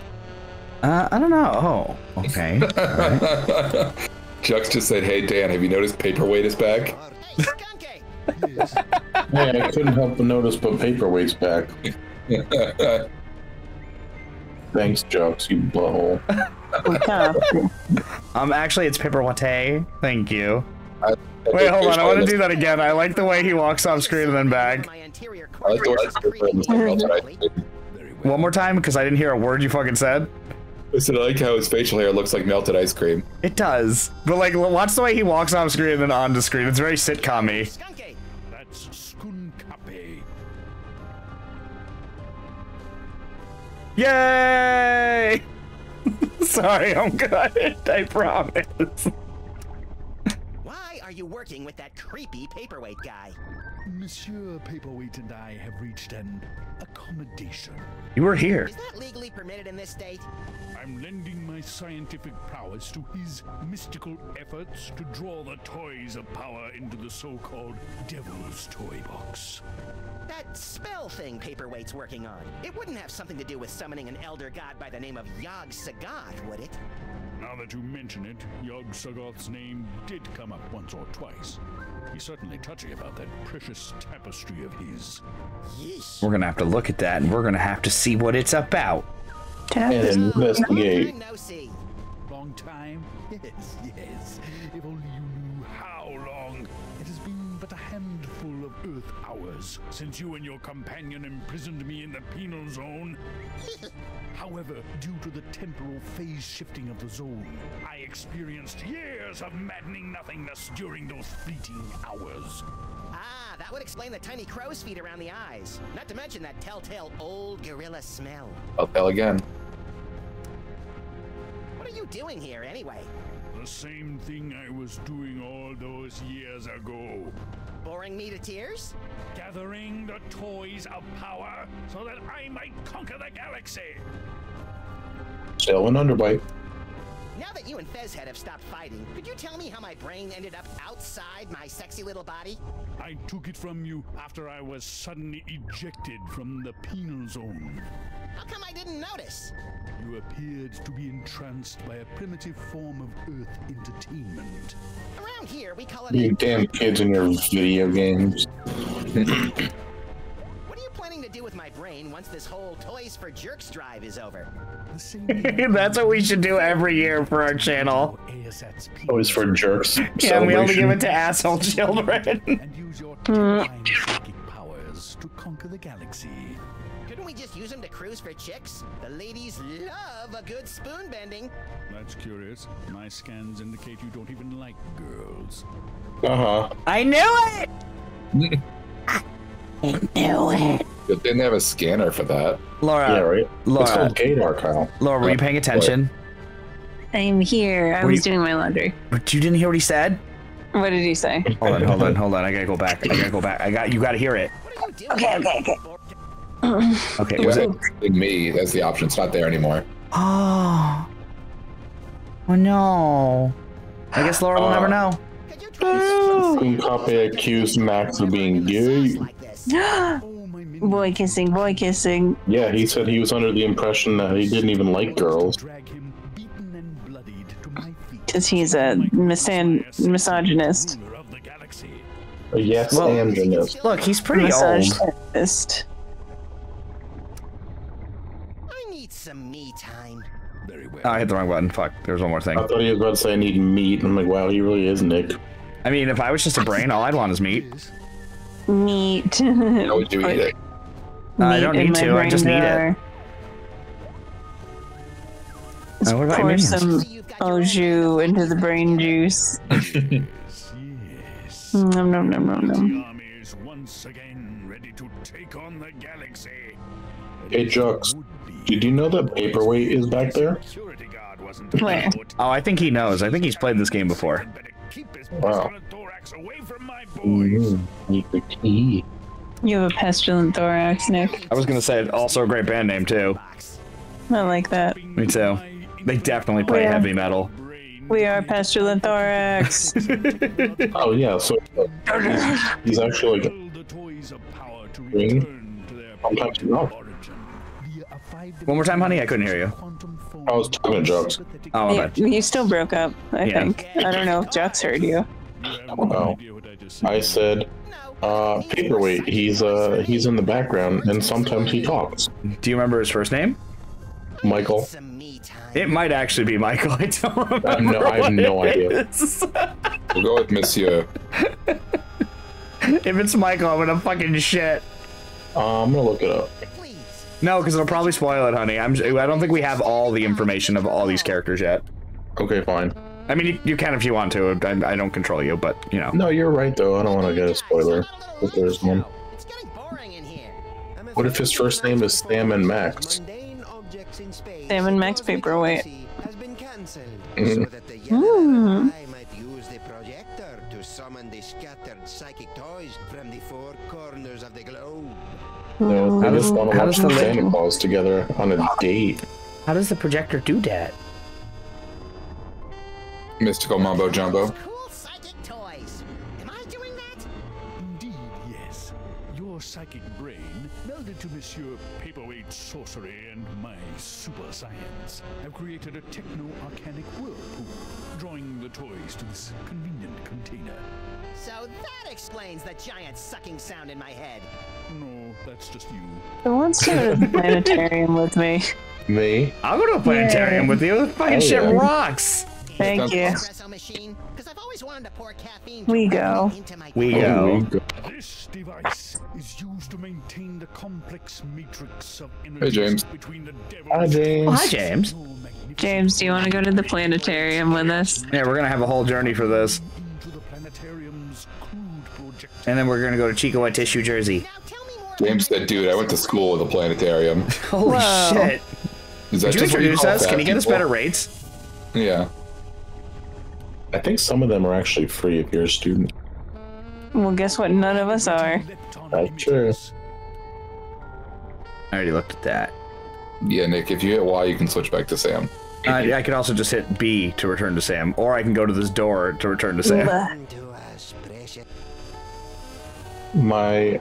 I don't know. Oh, okay. Right. Chuck's just said, "Hey Dan, have you noticed Paperweight is back?" Hey, Skunky! Yeah, I couldn't help but notice, but Paperweight's back. Thanks, Jokes, you butthole. Actually, it's Paperweight. Thank you. Wait, hold on. I want to do that again. I like the way he walks off screen and then back. One more time, because I didn't hear a word you fucking said. I said, I like how his facial hair looks like melted ice cream. It does. But, like, watch the way he walks off screen and then onto screen. It's very sitcom-y. That's Skunkapi. Yay! Sorry, I'm good. I promise. Why are you working with that creepy Paperweight guy? Monsieur Paperweight and I have reached an accommodation. You were here. Is that legally permitted in this state? I'm lending my scientific prowess to his mystical efforts to draw the toys of power into the so-called Devil's Toy Box. That spell thing Paperweight's working on. It wouldn't have something to do with summoning an elder god by the name of Yog-Sothoth, would it? Now that you mention it, Yog-Sothoth's name did come up once or twice. He's certainly touchy about that precious tapestry of his. Yeesh. We're gonna have to look at that, and we're gonna have to see what it's about. And investigate. No see. Long time? Yes, yes. If only you knew how long. It has been but a handful of Earth hours since you and your companion imprisoned me in the penal zone. However, due to the temporal phase shifting of the zone, I experienced years of maddening nothingness during those fleeting hours. Ah, that would explain the tiny crow's feet around the eyes. Not to mention that telltale old gorilla smell. I'll tell again. What are you doing here, anyway? The same thing I was doing all those years ago. Boring me to tears? Gathering the toys of power so that I might conquer the galaxy. Still an underbite. Now that you and Fezhead have stopped fighting, could you tell me how my brain ended up outside my sexy little body? I took it from you after I was suddenly ejected from the penal zone. How come I didn't notice? You appeared to be entranced by a primitive form of Earth entertainment. Around here, we call it You damn kids in your video games. What are you planning to do with my brain once this whole Toys for Jerks drive is over? That's what we should do every year for our channel. Always for jerks. Yeah, and we only give it to asshole children. And use your terrifying psychic powers to conquer the galaxy. Couldn't we just use them to cruise for chicks? The ladies love a good spoon bending. That's curious. My scans indicate you don't even like girls. I knew it! I knew it. But they didn't have a scanner for that. Laura. Yeah, right. Laura. It's called Gaydar, Kyle. Laura, were you paying attention? I'm here. I was doing my laundry. But you didn't hear what he said? What did he say? Hold on. I gotta go back. You gotta hear it. Okay. Okay, was it? Me, that's the option. It's not there anymore. Oh no. I guess Laura will never know. Skunkapi accused Max of being gay. Boy kissing. Yeah, he said he was under the impression that he didn't even like girls. Because he's a misogynist. Yes, androgynist. Look, he's pretty old. I need some me time. Oh, I hit the wrong button. Fuck. There's one more thing. I thought he was about to say I need meat. I'm like, wow, he really is Nick. I mean, if I was just a brain, all I'd want is meat. Meat. How would you eat it? I don't need to. I just need it. Let's pour some au jus into the brain juice. Nom nom nom nom nom. Once again ready to take on the galaxy. Hey, Jux, did you know that Paperweight is back there? Where? Oh, I think he knows. I think he's played this game before. Wow. Need the key. You have a pestilent thorax, Nick. I was gonna say also a great band name too. I like that. Me too. They definitely play heavy metal. We are pestilent thorax. Oh yeah, so he's actually like sometimes not. One more time, honey. I couldn't hear you. I was talking to Jux. Oh, yeah, you still broke up. I think. I don't know if Jux heard you. Oh, I said, Paperweight. He's in the background, and sometimes he talks. Do you remember his first name? Michael. It might actually be Michael. I don't remember. I have no idea. We'll go with Monsieur. If it's Michael, I'm gonna fucking shit. I'm gonna look it up. No, because it'll probably spoil it, honey. I don't think we have all the information of all these characters yet. Okay, fine. I mean, you can if you want to. I don't control you, but you know. No, you're right though. I don't want to get a spoiler if there's one. What if his first name is Sam and Max? Sam and Max Paperweight. Mm-hmm. How does the Santa Claus together on a date? How does the projector do that? Mystical mumbo jumbo. Cool psychic toys. Am I doing that? Indeed, yes. Your psychic brain, melded to Monsieur Paperweight's sorcery and my super science, have created a techno-arcanic whirlpool, drawing the toys to this convenient container. So that explains the giant sucking sound in my head. No, that's just you. Who wants to go to the planetarium with me? Me? I'll go to a planetarium with you. This fucking shit rocks. Thank you. We go. We go. This device is used to maintain the complex matrix of energy. Hey, James. Between the devils. Hi, James. Oh, hi, James. James, do you want to go to the planetarium with us? Yeah, we're gonna have a whole journey for this. And then we're gonna go to Chico Wet Tissue, Jersey. James said, dude, I went to school with a planetarium. Holy shit. Is that Could you just what you introduce call us? fat Can you get us people? better rates? Yeah. I think some of them are actually free if you're a student. Well, guess what? None of us are. That's true. I already looked at that. Yeah, Nick, if you hit Y, you can switch back to Sam. I could also just hit B to return to Sam, or I can go to this door to return to Sam. My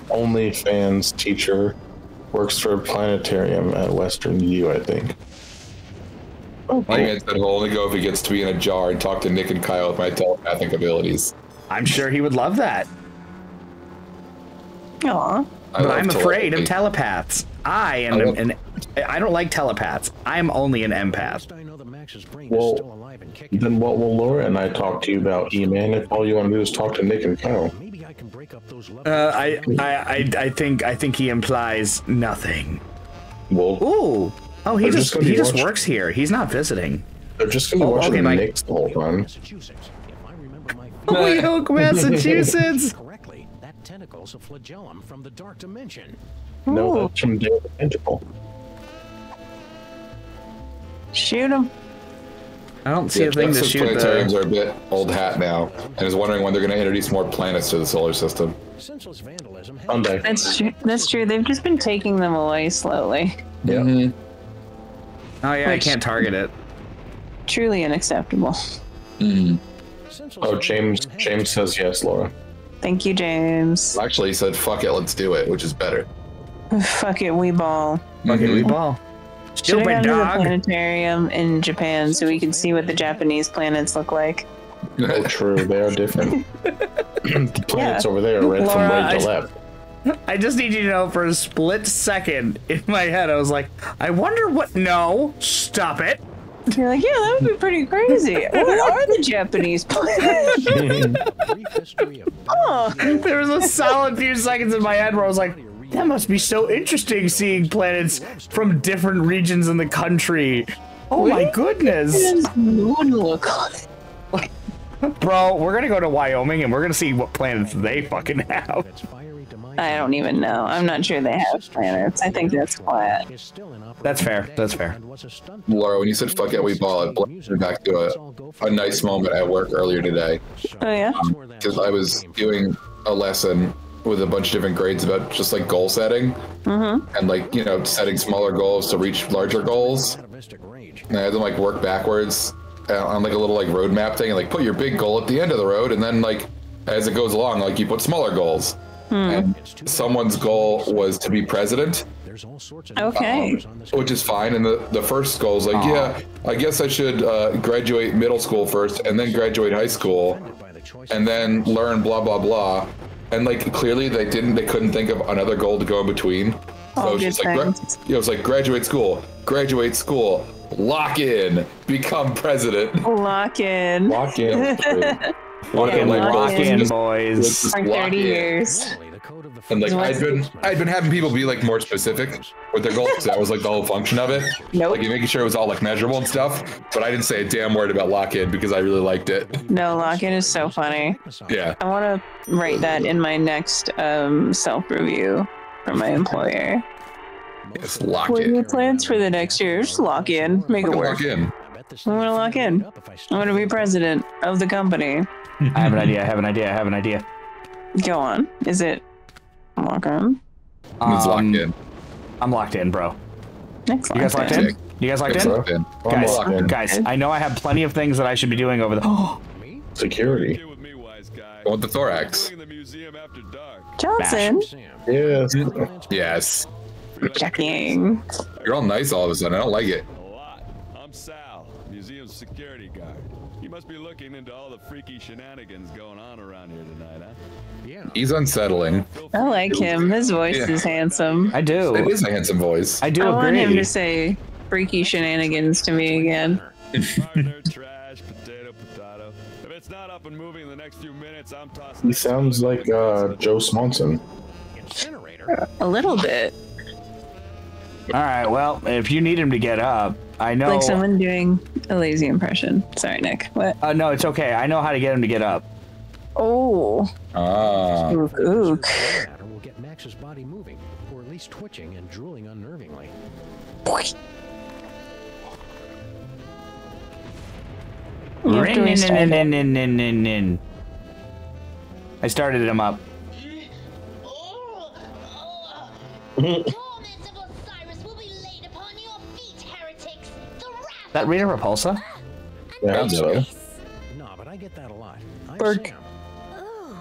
OnlyFans teacher works for a planetarium at Western U, I think. Oh, cool. I said he'll only go if he gets to be in a jar and talk to Nick and Kyle with my telepathic abilities. I'm sure he would love that. Aw. But I'm afraid of telepaths. I don't like telepaths. I'm only an empath. Well, then what will Laura and I talk to you about, E-Man, if all you want to do is talk to Nick and Kyle? I think he implies nothing. Well, ooh. Oh, he just works here. He's not visiting. They're just gonna be watching Nick's the whole time. Holyoke, Massachusetts. Correctly, that tentacle's a flagellum from the dark dimension. No, that's from David Tentacle. Shoot him. I don't see a thing to shoot. Planetariums are a bit old hat now, and is wondering when they're going to introduce more planets to the solar system. Someday. That's true. That's true. They've just been taking them away slowly. Yeah. Mm-hmm. Oh yeah, I can't target it. Truly unacceptable. Mm-hmm. Oh, James says yes, Laura. Thank you, James. Actually, he said, "Fuck it, let's do it," which is better. Fuck it, we ball. Fuck it, we ball. Should have gone Stupid to the dog. planetarium in Japan so we could see what the Japanese planets look like. Oh, true. They are different. The planets over there are read from Laura, right to left. I just need you to know, for a split second in my head, I was like, I wonder what. No, stop it. You're like, yeah, that would be pretty crazy. What are the Japanese planets? Oh, there was a solid few seconds in my head where I was like, that must be so interesting seeing planets from different regions in the country. Oh my goodness. What does the moon look like? Bro, we're gonna go to Wyoming and we're gonna see what planets they fucking have. I don't even know. I'm not sure they have planets. I think that's flat. That's fair. That's fair. Laura, when you said "fuck it, we ball," it brought me back to a nice moment at work earlier today. Oh yeah. Because I was doing a lesson with a bunch of different grades about just like goal setting, and like setting smaller goals to reach larger goals. And I had them like work backwards on like a little like roadmap thing, and like put your big goal at the end of the road, and then like as it goes along, like you put smaller goals. And someone's goal was to be president. Okay. Which is fine. And the first goal is like, yeah, I guess I should graduate middle school first and then graduate high school and then learn blah, blah, blah. And like clearly they couldn't think of another goal to go in between. So it's just like, it was like graduate school, lock in, become president. Lock in. Lock in. Lock in, boys. For 30 years. And like I'd been having people be like more specific with their goals. That was like the whole function of it. Nope. Like making sure it was all like measurable and stuff. But I didn't say a damn word about lock in because I really liked it. No, lock in is so funny. Yeah. I want to write that in my next self-review for my employer. Yes, lock What are in. your plans for the next year? Just lock in. Make it work. Lock in. I want to lock in. I want to be president of the company. I have an idea. Go on. Is it lock on? It's locked in. I'm locked in, bro. Excellent. You guys locked in? You guys locked It's in? locked in. Guys, I know I have plenty of things that I should be doing over the Security. I want the thorax. Johnson. Yes. Yes. Checking. You're all nice all of a sudden. I don't like it. I'm Sal, museum security guard. You must be looking into all the freaky shenanigans going on around here tonight, huh? Yeah. He's unsettling. I like him. His voice is handsome. I do. It is a handsome voice. I do I agree. want him to say freaky shenanigans to me again. Partner, trash, potato. If it's not up and moving in the next few minutes, I'm tossing. He sounds like Joe Swanson. A little bit. All right, well, if you need him to get up, I know. Like someone doing a lazy impression. Sorry, Nick. What? No, it's okay. I know how to get him to get up. Oh. Ah. Ook, ook. Will get Max's body moving, or at least twitching and drooling unnervingly. I started him up. That Rita Repulsa? Yeah, so. No, but I get that a lot. Berk. Oh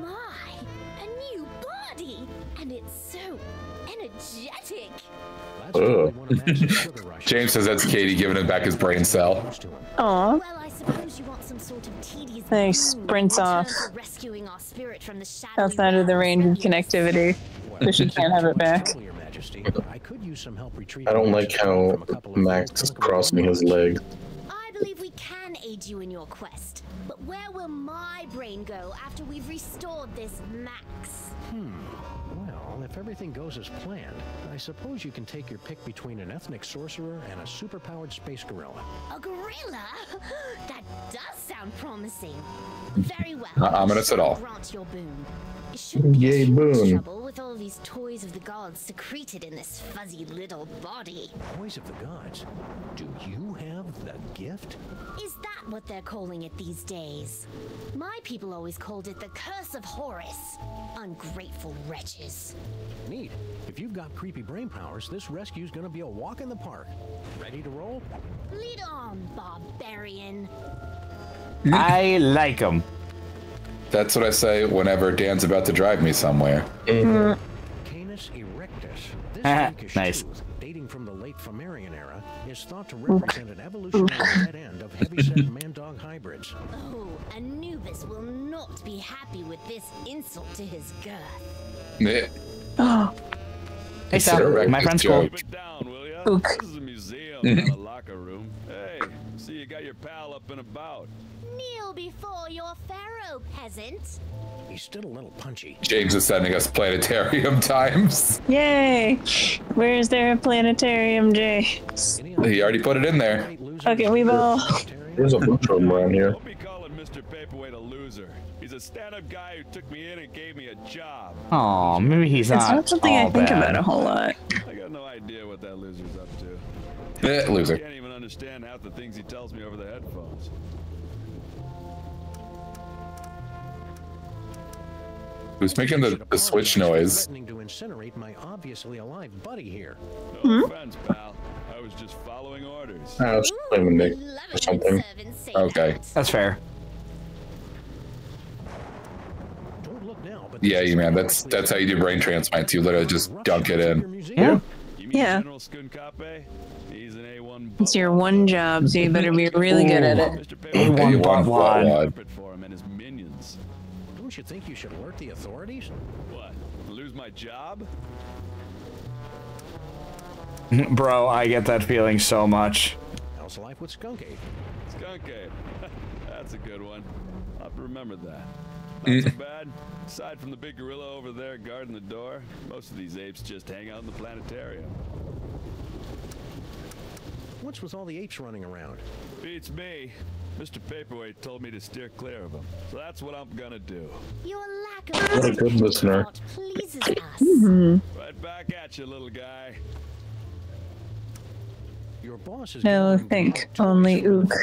my, a new body, and it's so energetic. James says that's Katie giving him back his brain cell. Aw. Well, I suppose you want some sort of tedious Then he sprints off rescuing our spirit from the shadowy outside of the range of connectivity, so she can't have it back. I don't like how Max is crossing his legs. I believe we can aid you in your quest, but where will my brain go after we've restored this Max? Well, if everything goes as planned, I suppose you can take your pick between an ethnic sorcerer and a superpowered space gorilla. A gorilla? That does sound promising. Very well. Ominous at all. Grant your boon. It shouldn't be Yay, too much boon. trouble with all these toys of the gods secreted in this fuzzy little body. Toys of the gods. Do you have the gift? Is that what they're calling it these days? My people always called it the Curse of Horus. Ungrateful wretches. Neat. If you've got creepy brain powers, this rescue's gonna be a walk in the park. Ready to roll? Lead on, barbarian. I like him. That's what I say whenever Dan's about to drive me somewhere. Canis erectus. Nice. Tooth, dating from the late Flammarian era, is thought to represent an evolutionary dead end of heavyset man-dog hybrids. Oh, Anubis will not be happy with this insult to his girth. Oh. Hey, Sam. My friend's cool. Keep it down, will ya? Ook. This is a museum, not a locker room. Hey, see you got your pal up and about. Kneel before your pharaoh, peasant. He's still a little punchy. James is sending us planetarium times. Yay! Where's their planetarium, Jay? He already put it in there. Okay, we've all. There's a bunch of them around here. Don't be calling Mr. Paperweight a loser. He's a stand-up guy who took me in and gave me a job. Oh, maybe he's It's not something I think about a whole lot. I got no idea what that loser's up to. Loser. I can't even understand half the things he tells me over the headphones. Who's making the switch noise? Threatening to incinerate my obviously alive buddy here. No offense, pal. I was just following orders. I was blaming Nick or something. Okay. That's fair. Don't look now, but Yeah, you man. That's how you do brain transplants. You literally just dunk it in. Yeah. You mean Yeah. General Skunkape? He's an A1 It's your one job, so you better be really good at it. Mr. A1 Paperweight Bob Wad. carpet for him and his minions. don't you think you should alert the authorities? What? Lose my job? Bro, I get that feeling so much. How's life with Skunk Ape? Skunk Ape. That's a good one. I'll have to remember that. Not so bad. Aside from the big gorilla over there guarding the door, most of these apes just hang out in the planetarium. What's with all the apes running around? Beats me. Mr. Paperweight told me to steer clear of them, so that's what I'm gonna do. Your lack What a good listener. pleases us. Right back at you, little guy. Your boss is No, think only Ook.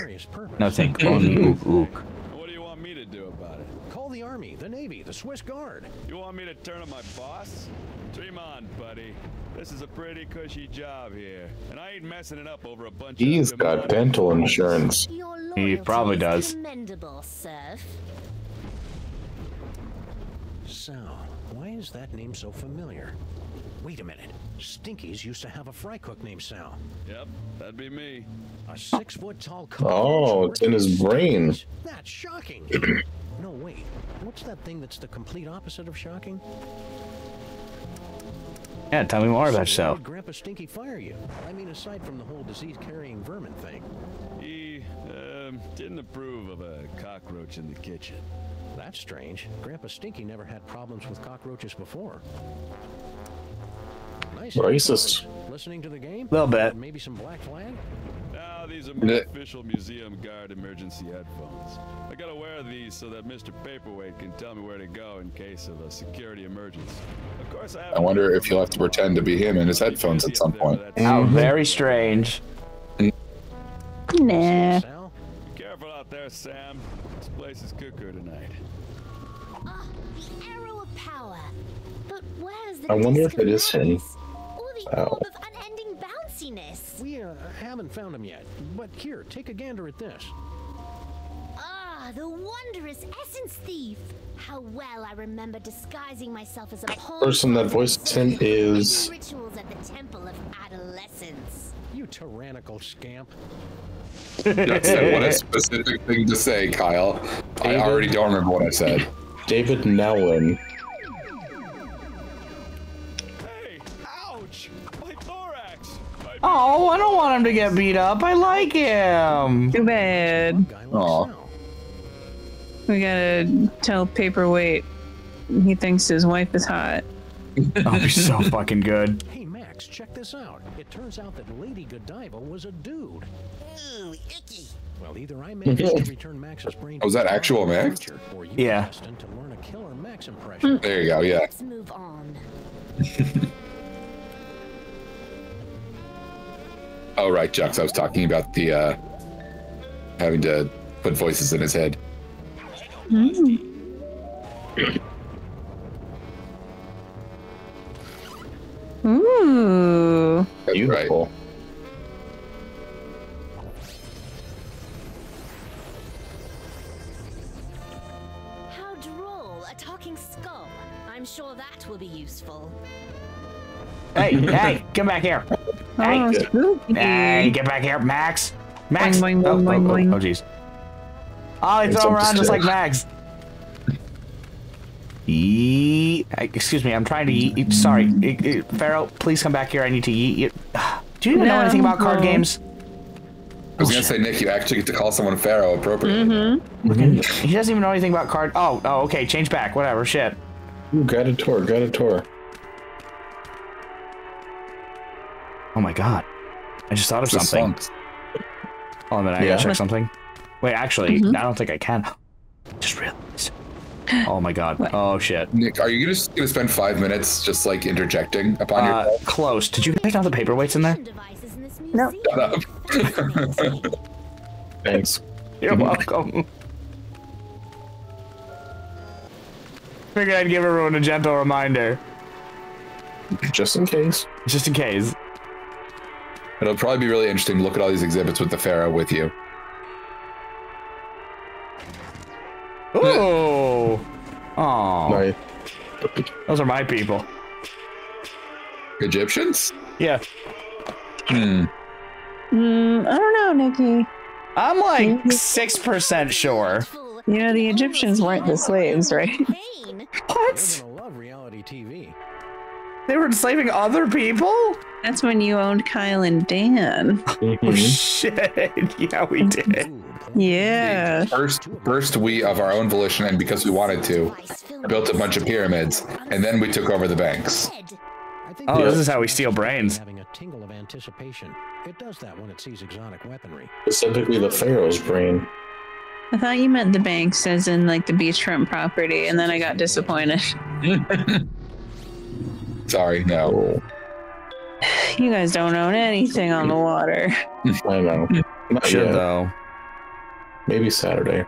No, think only Ook Ook. What do you want me to do about it? Call the army, the navy, the Swiss Guard. You want me to turn on my boss? Dream on, buddy. This is a pretty cushy job here, and I ain't messing it up over a bunch He's of... got dental insurance. He probably does. Commendable, Surf. Sal, why is that name so familiar? Wait a minute. Stinkies used to have a fry cook named Sal. Yep, that'd be me. A 6-foot-tall cook. Oh, it's in his brain. That's shocking. No, wait. What's that thing that's the complete opposite of shocking? Yeah, tell me more about Why yourself. did Grandpa Stinky fire you? I mean, aside from the whole disease-carrying vermin thing. He, didn't approve of a cockroach in the kitchen. That's strange. Grandpa Stinky never had problems with cockroaches before. Nice. Racist. Listening to the game? Little bit. Maybe some Black Flag? Now, these are my official museum guard emergency headphones. I gotta wear these so that Mr. Paperweight can tell me where to go in case of a security emergency. Of course, I wonder if he'll have to pretend to be him in his headphones at some point. How very strange. Nah. Sal? Be careful out there, Sam. This place is cuckoo tonight. Ah, the arrow of power. But where's the I wonder if it is him. or the orb of unending bounciness? We haven't found him yet. But here, take a gander at this. Ah, the wondrous essence thief. How well I remember disguising myself as a pawn. Person that voices him is Rituals at the temple of adolescence. You tyrannical scamp. That's what a specific thing to say, Kyle. I already don't remember what I said. David Nellen. Hey! Ouch! My thorax! Oh, I don't want him to get beat up. I like him. Too bad. Aw. We gotta tell Paperweight he thinks his wife is hot. That'll be so fucking good. Hey, Max, check this out. It turns out that Lady Godiva was a dude. Ooh, icky. Well, either I managed to return Max's brain. Was that actual Max? Or you Yeah. destined to learn a killer Max impression. There you go, yeah. Let's move on. Oh, right, Jux. I was talking about the, having to put voices in his head. Ooh. That's Beautiful. right. How droll, a talking skull. I'm sure that will be useful. Hey, get back here. Oh, Hey, spooky. hey, get back here, Max. Max. Boing, boing, boing, boing. Oh, jeez. Oh, they throw him around just like Max. Excuse me, I'm trying to eat. Sorry, Pharaoh, please come back here. I need to eat. Do you even know anything about card games? I was gonna say, Nick, you actually get to call someone Pharaoh appropriately. He doesn't even know anything about card. Oh, okay, change back. Whatever, shit. Ooh, Gradator. Oh my god. I just thought of something. Oh, then I gotta check something. Wait, actually, I don't think I can. Just realized. Oh my god. Oh shit. Nick, are you just gonna spend 5 minutes just like interjecting upon your close. Did you guys know the paperweight's in there? No. Shut up. Thanks. You're welcome. Figured I'd give everyone a gentle reminder. Just in case. Just in case. It'll probably be really interesting to look at all these exhibits with the Pharaoh with you. Ooh. Oh. Nice. Those are my people. Egyptians? Yeah. I don't know, Nikki. I'm like 6% sure. You know, the Egyptians weren't the slaves, right? What? Love reality TV. They were enslaving other people? That's when you owned Kyle and Dan. Oh shit. Yeah, we did. Yeah. First we, of our own volition and because we wanted to, built a bunch of pyramids, and then we took over the banks. Oh, this is how we steal brains. Having a tingle of anticipation. It does that when it sees exotic weaponry. Specifically the Pharaoh's brain. I thought you meant the banks as in like the beachfront property, and then I got disappointed. Sorry, no. You guys don't own anything on the water. I know. Not Should yet. though. Maybe Saturday.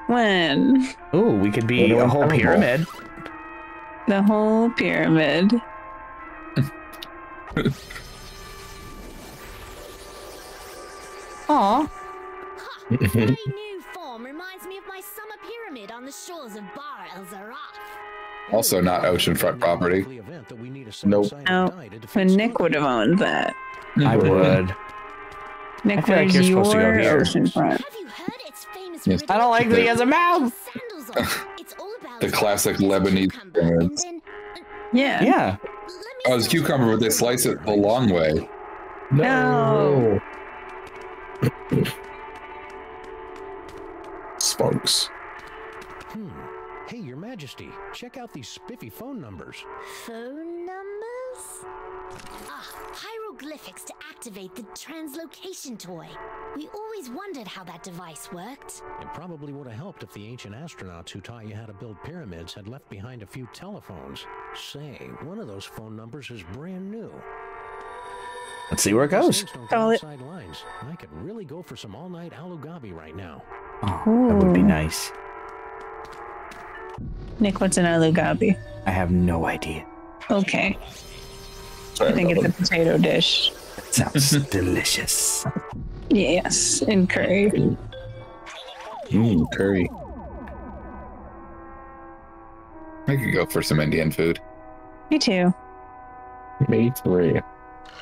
When? Ooh, we could be a whole pyramid. The whole pyramid. Aw. Very new form reminds me of my summer pyramid on the shores of Bar El Zaraf. Also not oceanfront property. Nope. No, but Nick would have owned that. I would. Nick, I feel like where's you're supposed to go your here. oceanfront? Yes. I don't like that he has a mouth. The classic Lebanese pyramids. Yeah. Yeah. Oh, it's cucumber, but they slice it the long way. No. Spunks. Hey, Your Majesty, check out these spiffy phone numbers. Phone numbers? Ah, hieroglyphics to activate the translocation toy. We always wondered how that device worked. It probably would have helped if the ancient astronauts who taught you how to build pyramids had left behind a few telephones. Say, one of those phone numbers is brand new. Let's see where it goes. Call it. Lines. I could really go for some all-night alugabi right now. Oh, that would be nice. Nick, what's an alugabi? I have no idea. Okay. Sorry, I think it's a potato dish. That sounds delicious. Yes, and curry. Curry. I could go for some Indian food. Me too. Me three.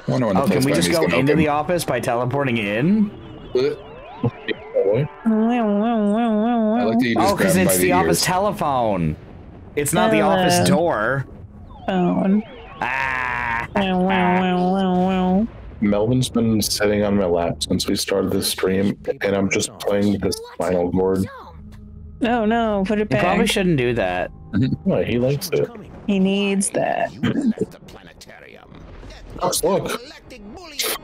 Wonder when the Can we place just go gonna into open. the office by teleporting in? I like to Oh, because grab him by it's the office ears. telephone. It's not the office door. Phone. Ah. Melvin's been sitting on my lap since we started this stream, and I'm just playing this spinal cord. Oh no, put it You back. probably shouldn't do that. Why, he likes it. He needs that. Look.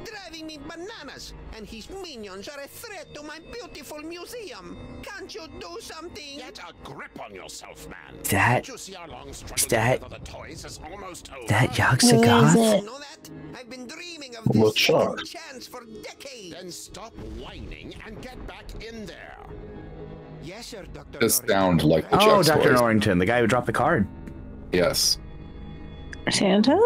Driving me bananas, and his minions are a threat to my beautiful museum. Can't you do something? Get a grip on yourself, man. That That I've been dreaming of Well, this Chuck. chance for decades. Then stop whining and get back in there. Yes, sir, Dr. Does sound like the Oh, Chuck's Dr. voice. Norrington, the guy who dropped the card. Yes. Santa?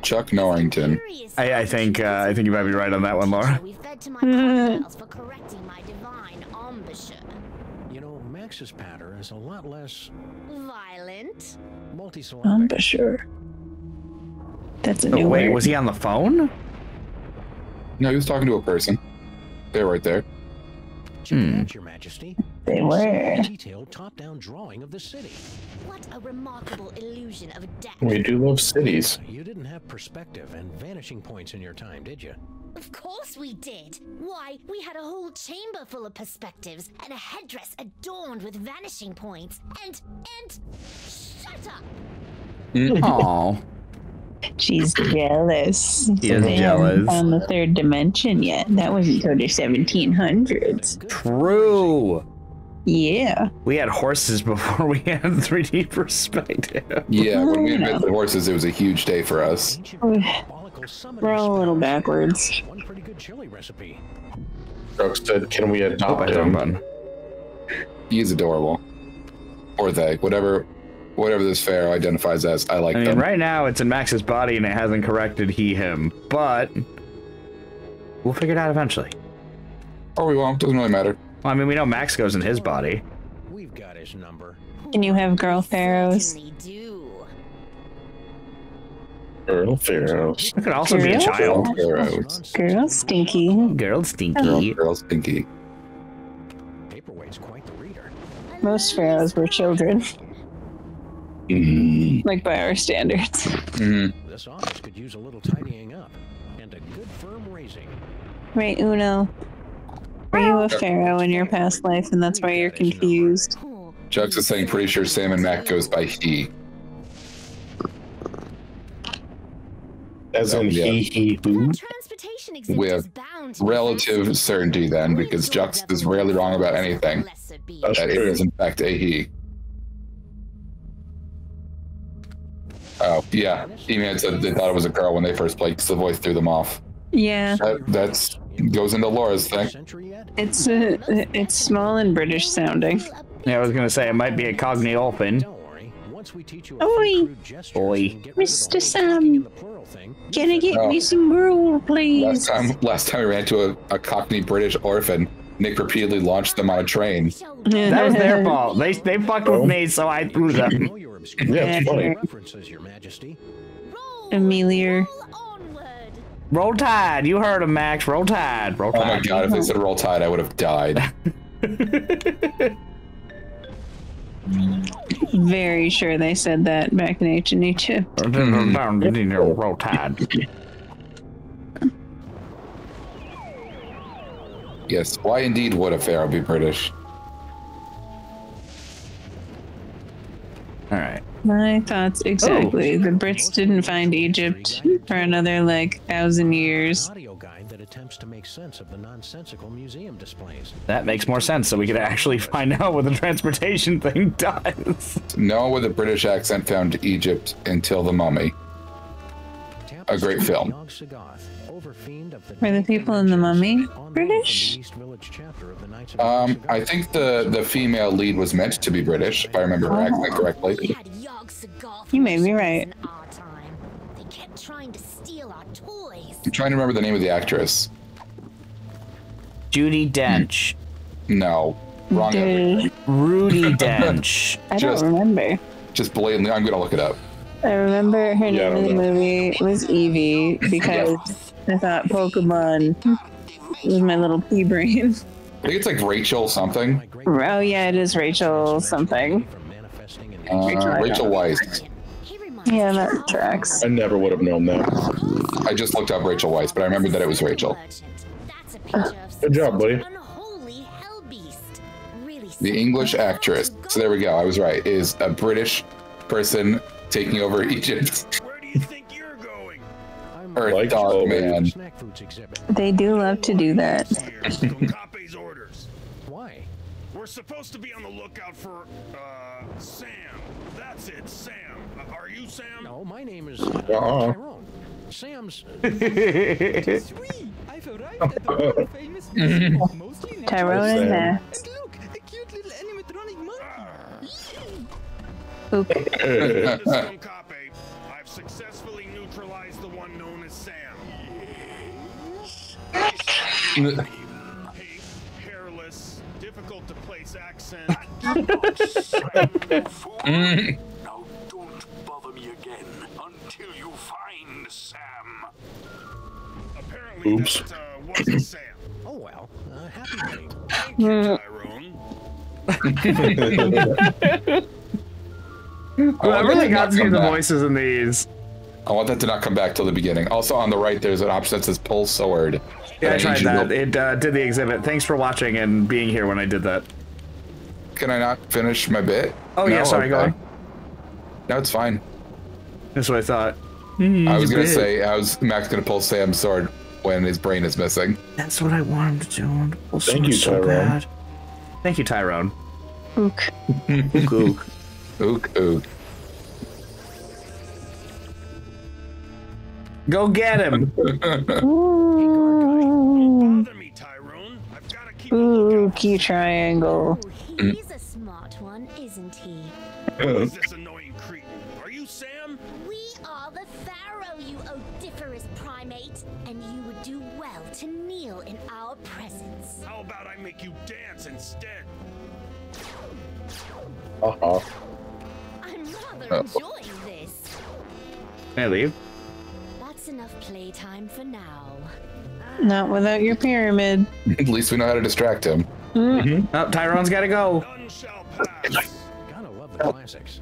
Chuck Norrington. I think you might be right on that one, Laura. We fed to my crocodiles for correcting my divine embouchure. You know, Max's patter is a lot less Violent. multisyllabic. Embouchure. That's a new wait, word. was he on the phone? No, he was talking to a person. They're right there. Your Majesty. They were. Detailed top-down drawing of the city. What a remarkable illusion of depth. We do love cities. You didn't have perspective and vanishing points in your time, did you? Of course we did. Why, we had a whole chamber full of perspectives and a headdress adorned with vanishing points. And shut up. Oh. She's jealous. He is They jealous. haven't found the third dimension yet. That wasn't until the 1700s. True. Yeah. We had horses before we had 3D perspective. Yeah, when we invented horses, it was a huge day for us. We're all a little backwards. One pretty good chili recipe. Brooke said, "Can we adopt him?" He's adorable. Or they, whatever this pharaoh identifies as. I like I mean, them. right now it's in Max's body and it hasn't corrected he/him, but we'll figure it out eventually. Or we won't. Doesn't really matter. Well, I mean, we know Max goes in his body. We've got his number. Can you have girl pharaohs? Girl pharaohs. It could also be a child. Girl stinky. Girl stinky. Girl stinky. Paperweight's quite the reader. Most pharaohs were children. Like by our standards. This office could use a little tidying up and a good firm raising. Right, Uno. Were you a pharaoh in your past life and that's why you're confused? Jux is saying, pretty sure Sam and Mac goes by he. As in he, who? With relative certainty then, because Jux is rarely wrong about anything. That it is in fact a he. Oh, yeah. E-Man said they thought it was a girl when they first played because the voice threw them off. Yeah. That's goes into Laura's thing. It's small and British sounding. Yeah, I was gonna say it might be a cogniolphin. Oi! Oi. Mr. Sam! Can I get me some gruel, please? Last time we ran into a Cockney British orphan, Nick repeatedly launched them on a train. That was their fault. They fucked with me, so I threw them. Yeah, it's funny. Amelia. Roll Tide. You heard him, Max. Roll Tide. Roll Tide. Oh my god, if they said Roll Tide, I would have died. Very sure they said that back in ancient Egypt. Roll Tide. Yes, why indeed would a pharaoh be British? All right. My thoughts exactly. The Brits didn't find Egypt for another, 1,000 years. Audio guide that attempts to make sense of the nonsensical museum displays. That makes more sense, so we could actually find out what the transportation thing does. No one with a British accent found Egypt until The Mummy. A great film. Were the people in the Mummy British? I think the female lead was meant to be British, if I remember her accent correctly. You may be right. I'm trying to remember the name of the actress. Judi Dench. No. Wrong. Rudy Dench. I don't remember. Just blatantly, I'm gonna look it up. I remember her name in the movie was Evie because I thought Pokemon was my little pea brain. I think it's like Rachel something. Oh yeah, it is Rachel something. Rachel Weisz. Yeah, that tracks. I never would have known that. I just looked up Rachel Weisz, but I remembered that it was Rachel. Good job, buddy. The English actress, so there we go, I was right, is a British person taking over Egypt. Where do you think you're going? Earth Dog Man. They do love to do that. Why? We're supposed to be on the lookout for, Sam. That's it, Sam. Are you Sam? No, my name is Tyrone. Sam's. I've arrived at the world famous museum, mostly Tyrone in there. And look, a cute little animatronic monkey. Copy. I've successfully neutralized the one known as Sam. Pink, hairless, difficult to place accent. Now don't bother me again until you find Oops. Oh well, happy hunting. Thank you, Tyrone. Whoever they got to do the voices in these. I want that to not come back till the beginning. Also, on the right, there's an option that says pull sword. Yeah, I tried that. It did the exhibit. Thanks for watching and being here when I did that. Can I not finish my bit? Oh, yeah, sorry, go on. No, it's fine. That's what I thought. I was going to say, Max going to pull Sam's sword when his brain is missing. That's what I want him to do. Thank you, Tyrone. Thank you, Tyrone. Ook. Ook, ook. Ook, ook. Go get him! Ooh, key triangle. He's a smart one, isn't he? Who is this annoying cretin? Are you Sam? We are the Pharaoh, you odiferous primate, and you would do well to kneel in our presence. How about I make you dance instead? Uh-huh. I'm rather enjoying this. Can I leave? That's enough playtime for now. Not without your pyramid. At least we know how to distract him. Oh, Tyrone's gotta go. Gotta love the classics.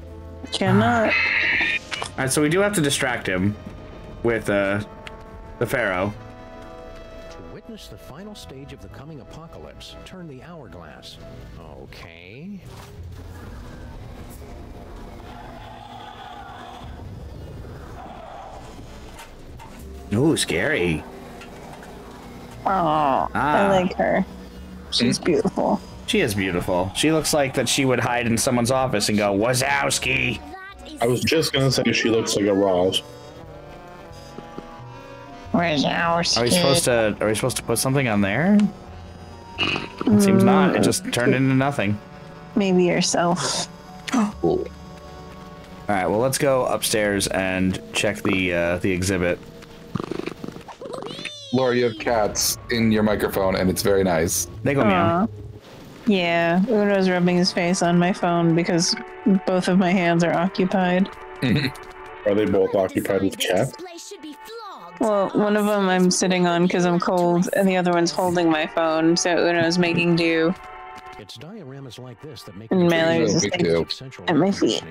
Cannot. Alright, so we do have to distract him with the Pharaoh. To witness the final stage of the coming apocalypse, turn the hourglass. Okay. Ooh, scary. Oh, I like her. She's beautiful. She is beautiful. She looks like that she would hide in someone's office and go, Wazowski! I was just gonna say she looks like a Roz. Wazowski. Are we supposed to put something on there? It seems not. It just turned into nothing. Maybe yourself. Alright, well let's go upstairs and check the exhibit. Laura, you have cats in your microphone, and it's very nice. They go meow. Yeah, Uno's rubbing his face on my phone because both of my hands are occupied. Are they both occupied with cats? Well, one of them I'm sitting on because I'm cold, and the other one's holding my phone, so Uno's making do. It's dioramas like this that make And Mallory's just at my feet.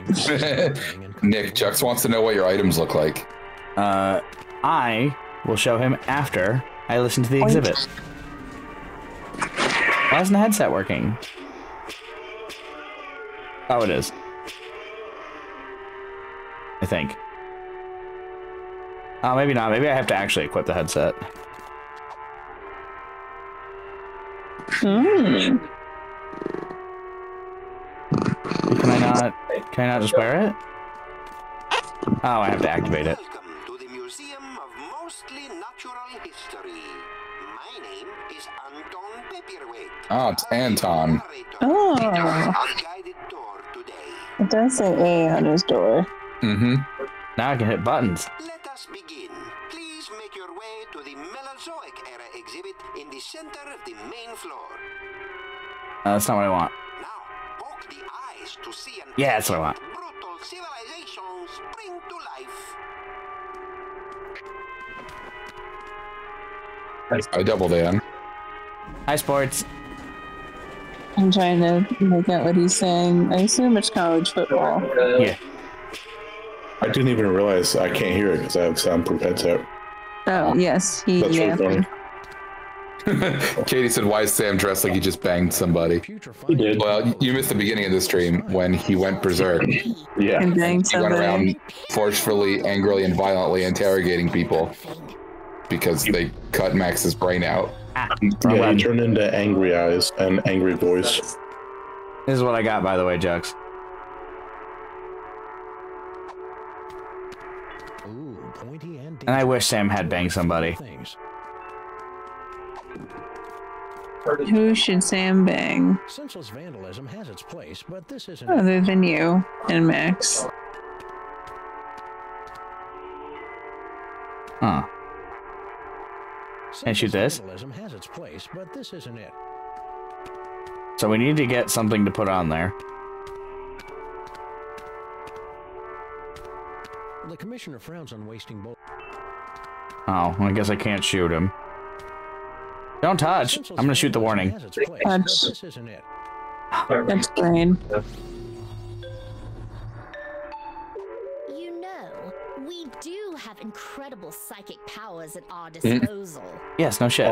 Nick, Jux wants to know what your items look like. I will show him after I listen to the exhibit. Why isn't the headset working? Oh, it is. I think. Oh, maybe not. Maybe I have to actually equip the headset. Can I not just wear it? Oh, I have to activate it. Oh, it's Anton. Oh. It does say A on his door. Mm-hmm. Now I can hit buttons. Let us begin. Please make your way to the Mesozoic era exhibit in the center of the main floor. That's not what I want. Poke the eyes to see an Yeah, that's what I want. brutal civilization spring to life. I doubled in. Hi, sports. I'm trying to make out what he's saying. I assume it's college football. Yeah. I didn't even realize I can't hear it because I have soundproof headset. Oh, yes. That's really funny. Katie said, why is Sam dressed like he just banged somebody? He did. Well, you missed the beginning of the stream when he went berserk. Yeah. And banged He went somebody. around forcefully, angrily, and violently interrogating people because they cut Max's brain out. Yeah, he turned into angry eyes and angry voice. This is what I got, by the way, Jux. Ooh, pointy and And I wish Sam had banged somebody. Who should Sam bang? Senseless vandalism has its place, but this isn't Other than you and Max. Huh. Can I shoot this? Vandalism has its place, but this isn't it. So we need to get something to put on there. The commissioner frowns on wasting bullets. Oh, well, I guess I can't shoot him. Don't touch. I'm gonna shoot the warning. Touch. This isn't it. That's brain. You know, we do have incredible psychic powers at our disposal. Yes, no shit.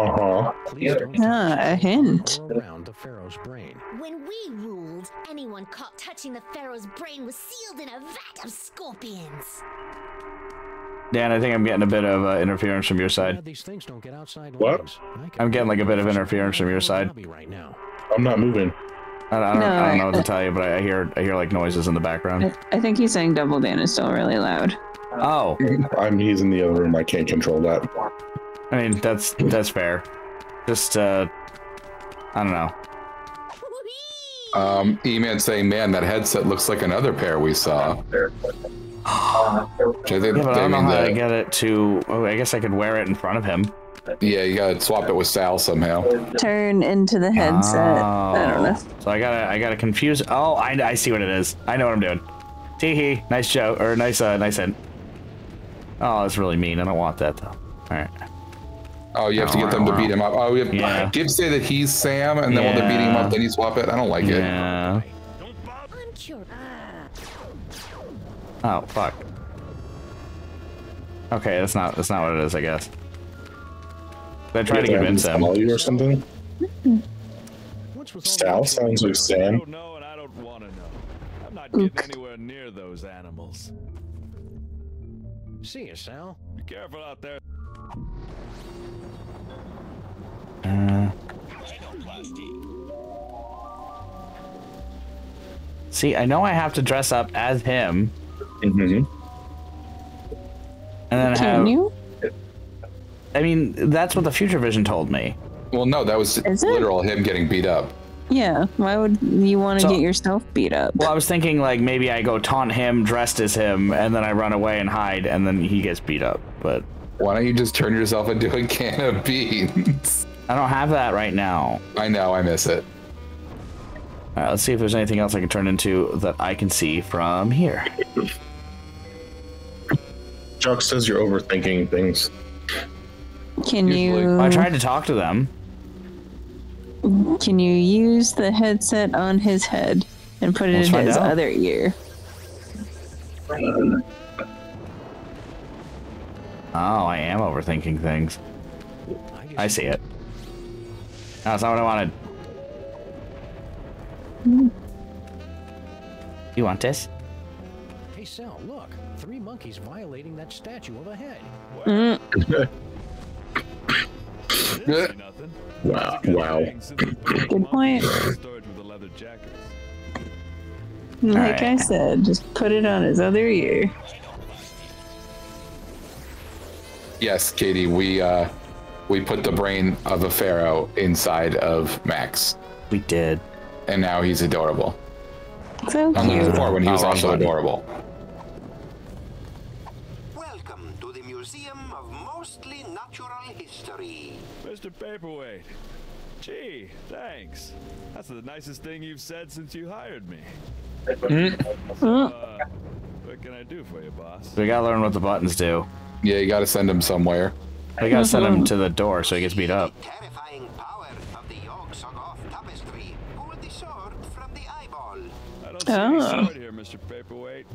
Please don't A hint. around the Pharaoh's brain. When we ruled, anyone caught touching the Pharaoh's brain was sealed in a vat of scorpions. Dan, I think I'm getting a bit of interference from your side. These things don't get outside What? lines. I'm getting like a bit of interference from your side. Right now. I'm not moving. I don't know what to tell you, but I hear like noises in the background. I think he's saying Double Dan is still really loud. Oh. He's in the other room. I can't control that. I mean, that's fair. Just I don't know. E-Man saying, man, that headset looks like another pair we saw. Yeah, but I don't know how to get it to... Oh, I guess I could wear it in front of him. Yeah, you gotta swap it with Sal somehow. Turn into the headset. I don't know. So I gotta confuse... Oh, I see what it is. I know what I'm doing. Tee-hee. Nice joke. Or nice hint. Oh, that's really mean. I don't want that, though. Alright. Oh, you have to get them to beat him up. Oh, yeah. Give say that he's Sam, and then when they're beating him up, then you swap it. I don't like it. Yeah. Oh, fuck. Okay, that's not what it is, I guess. I tried to convince him. Or something? Sal sounds like Sam. I don't know, and I don't want to know. I'm not getting anywhere near those animals. See you, Sal. Be careful out there. See, I know I have to dress up as him. And then Can you? I mean, that's what the Future Vision told me. Well, no, that was literal him getting beat up. Yeah. Why would you want to get yourself beat up? Well, I was thinking like maybe I go taunt him dressed as him, and then I run away and hide, and then he gets beat up. But why don't you just turn yourself into a can of beans? I don't have that right now. I know, I miss it. All right, let's see if there's anything else I can turn into that I can see from here. Chuck says you're overthinking things. Can you? I tried to talk to them. Can you use the headset on his head and put it in his other ear? Oh, I am overthinking things. I see it. No, that's not what I wanted. You want this? Hey, Sal, look. 3 monkeys violating that statue of a head. Wow. Good point. Like I said, just put it on his other ear. Yes, Katie, we put the brain of a pharaoh inside of Max. We did. And now he's adorable. So unlike before when he was also adorable. Welcome to the Museum of Mostly Natural History. Mr. Paperweight. Gee, thanks. That's the nicest thing you've said since you hired me. So, what can I do for you, boss? We gotta learn what the buttons do. Yeah, you gotta send him somewhere. We gotta send him to the door so he gets beat up. Terrifying power of the Yog-Sothoth tapestry. Pull the sword from the eyeball. I don't see any sword here, Mr. Paperweight.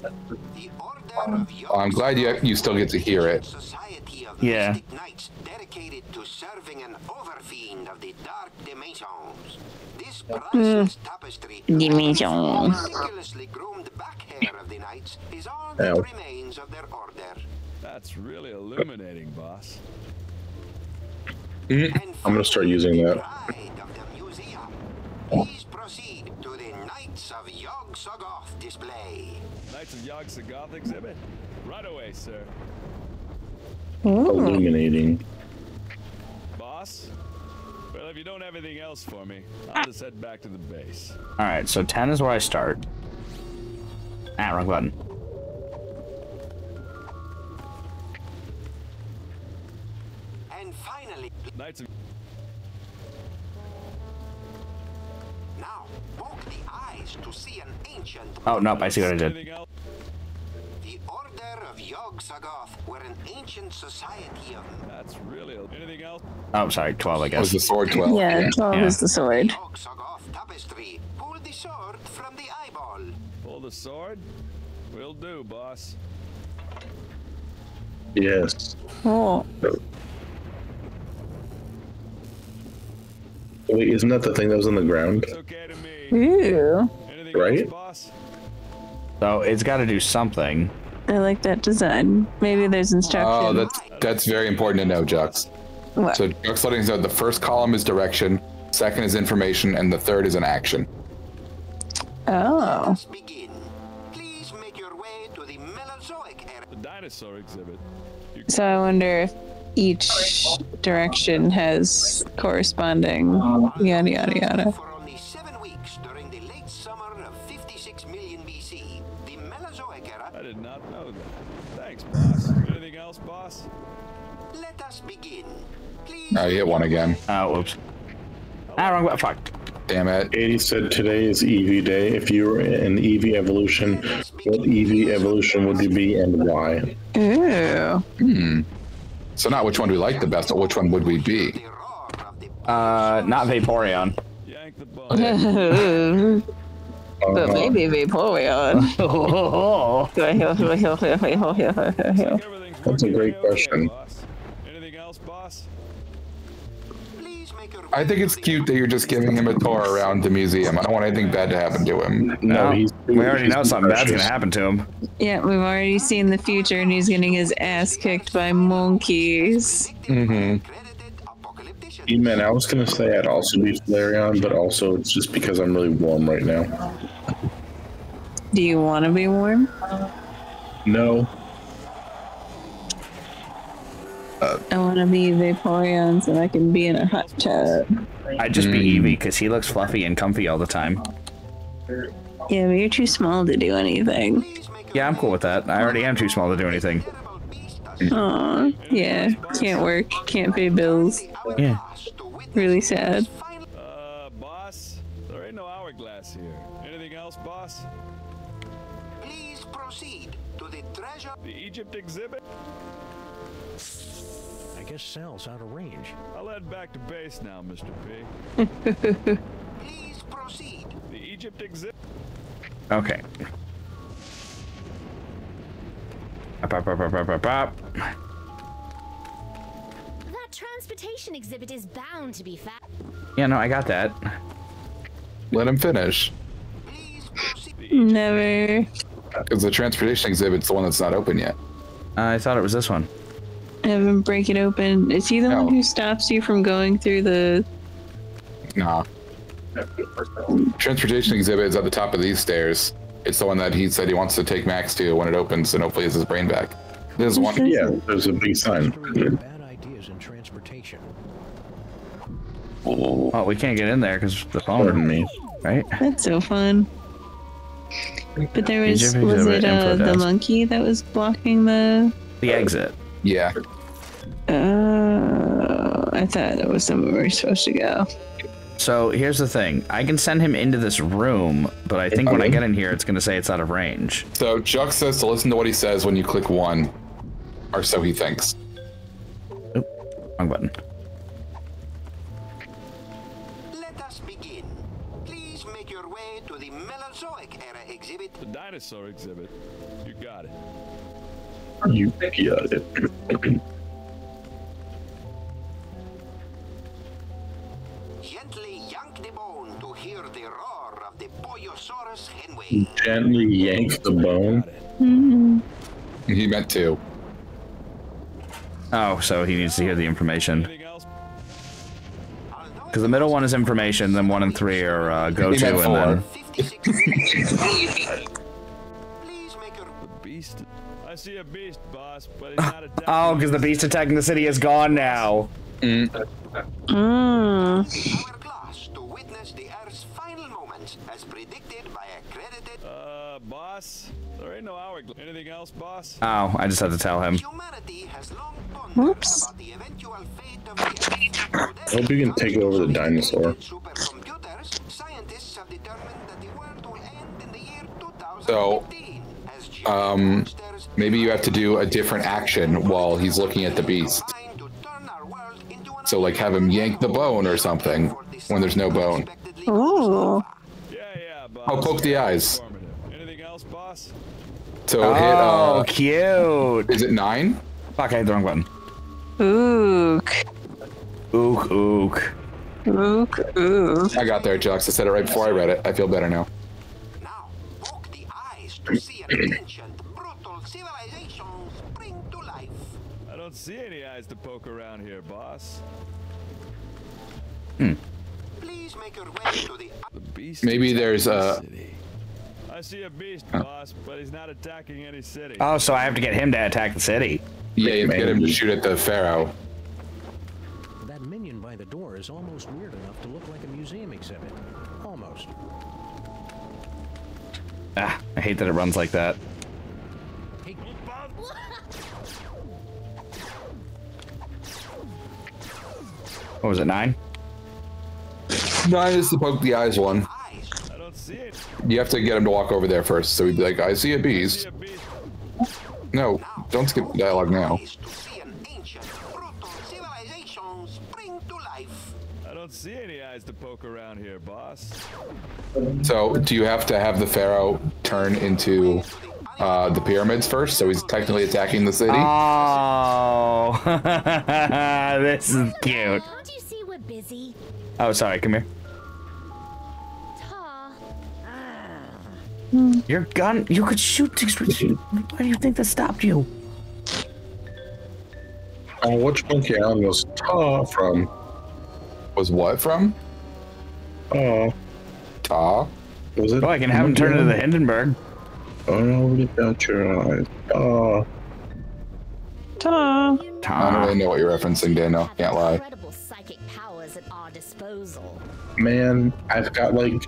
The Order of Oh, I'm glad you still get to hear it. Society of Yeah. Mystic Knights dedicated to serving an overfiend of the dark dimensions. This priceless tapestry meticulously groomed back hair of the knights is all that remains of their order. That's really illuminating, boss. I'm gonna start using that. Please proceed to the Knights of Yog-Sothoth display. Knights of Yog-Sothoth exhibit. Right away, sir. Illuminating. Boss? Well, if you don't have anything else for me, I'll just head back to the base. Alright, so 10 is where I start. Ah, wrong button. And finally, Knights of... now poke the eyes to see an ancient. Oh, nope, I see what I did. The Order of Yog-Sothoth were an ancient society of... That's really... Anything else? Oh, sorry, 12, I guess. Was the sword 12? Yeah, 12 is the sword. Yog-Sothoth tapestry. Pull the sword from the eyeball. Pull the sword? Will do, boss. Yes. Oh. Wait, isn't that the thing that was on the ground? It's okay to me. Ooh. Anything Right? else, boss? So it's got to do something. I like that design. Maybe there's instructions. Oh, that's very important to know, Jux. What? So Jux letting us know the first column is direction, second is information, and the third is an action. Oh. Begin. Please make your way to the Mesozoic era. The dinosaur exhibit. So I wonder if each direction has corresponding yada yada yada. For only 7 weeks during the late summer of 56 million BC, the Mesozoic era. I did not know that. Thanks, boss. Anything else, boss? Let us begin. Please. Oh, you hit one again. Oh, whoops. Ah, wrong button. Fuck. Damn it. 80 said today is EV day. If you were in EV evolution, what EV evolution would you be and why? Ooh. So not which one do we like the best, but which one would we be? Not Vaporeon. Yank the bone. But maybe Vaporeon. That's a great question. Anything else, boss? I think it's cute that you're just giving him a tour around the museum. I don't want anything bad to happen to him. No, we already know something bad's gonna happen to him. Yeah, we've already seen the future, and he's getting his ass kicked by monkeys. Mm-hmm. Man, I was gonna say I'd also be Flareon, but also it's just because I'm really warm right now. Do you want to be warm? No. I want to be Vaporeon so I can be in a hot tub. I'd just be Eevee because he looks fluffy and comfy all the time. Yeah, but you're too small to do anything. Yeah, I'm cool with that. I already am too small to do anything. Aw, yeah. Can't work, can't pay bills. Yeah. Really sad. Boss? There ain't no hourglass here. Anything else, boss? Please proceed to the treasure. The Egypt exhibit? I guess Sal's out of range. I'll head back to base now, Mr. P. Please proceed. The Egypt exhibit? Okay. That transportation exhibit is bound to be fat. Yeah, no, I got that. Let him finish. Never. Because the transportation exhibit's the one that's not open yet. I thought it was this one. Have him break it open. Is he the one who stops you from going through the... Nah. Transportation exhibit is at the top of these stairs. It's the one that he said he wants to take Max to when it opens, and hopefully he has his brain back. There's one. Yeah, there's a big sign. Bad ideas in transportation. Oh, we can't get in there because the phone. Pardon me. Right? That's so fun. But there was Egypt it exhibit, the info monkey that was blocking the exit? Yeah. I thought that was somewhere we were supposed to go. So here's the thing. I can send him into this room, but I think when I get in here, it's going to say it's out of range. So Jux says to listen to what he says when you click 1, or so he thinks. Oop, wrong button. Let us begin. Please make your way to the Mesozoic era exhibit. The dinosaur exhibit. You got it. You got it. Gently yank the bone to hear the roar of the Boyosaurus henway. Gently yank the bone. He meant to. Oh, so he needs to hear the information. Because the middle one is information, then 1 and 3 are go-to, and then... The beast? I see a beast, boss, but he's not attacking. Oh, because the beast attacking the city is gone now. Hourglass to witness the Earth's final moments, as predicted by accredited. Boss? There ain't no hourglass. Anything else, boss? Oh, I just had to tell him. Humanity has long pondered Whoops. about the eventual fate of the Earth. I hope you can take over the dinosaur. Supercomputers, scientists have determined that the world will end in the year 2015. So, Maybe you have to do a different action while he's looking at the beast. So, like, have him yank the bone or something when there's no bone. Ooh. Oh, poke the eyes. Anything else, boss? So oh, hit, cute. Is it 9? Fuck, I hit the wrong button. Ook. Ook, ook. Ook, ook. I got there, Jux. I said it right before I read it. I feel better now. Now, poke the eyes to see an ancient, brutal civilization spring to life. I don't see any eyes to poke around here, boss. Please make your way to the beast. Maybe there's a... I see a beast, boss, but he's not attacking any city. Oh, so I have to get him to attack the city. Yeah, you have to get him to shoot at the pharaoh. That minion by the door is almost weird enough to look like a museum exhibit. Almost. Ah, I hate that it runs like that. What was it, 9? 9 is the poke the eyes one. I don't see it. You have to get him to walk over there first. So he'd be like, I see a beast. No, don't skip the dialogue now. I don't see any eyes to poke around here, boss. So, do you have to have the pharaoh turn into the pyramids first? So he's technically attacking the city? Oh, this is cute. Can't you see we're busy? Oh, sorry, come here. Your gun, you could shoot things with you. Why do you think that stopped you? Oh, which monkey island was Ta from? Was what from? Oh. Ta? Was it? Oh, I can have him turn into the Hindenburg. Oh, no, look out your eyes. Oh. Ta. I don't really know what you're referencing, Daniel. Can't lie. Incredible psychic powers at our disposal. Man, I've got like...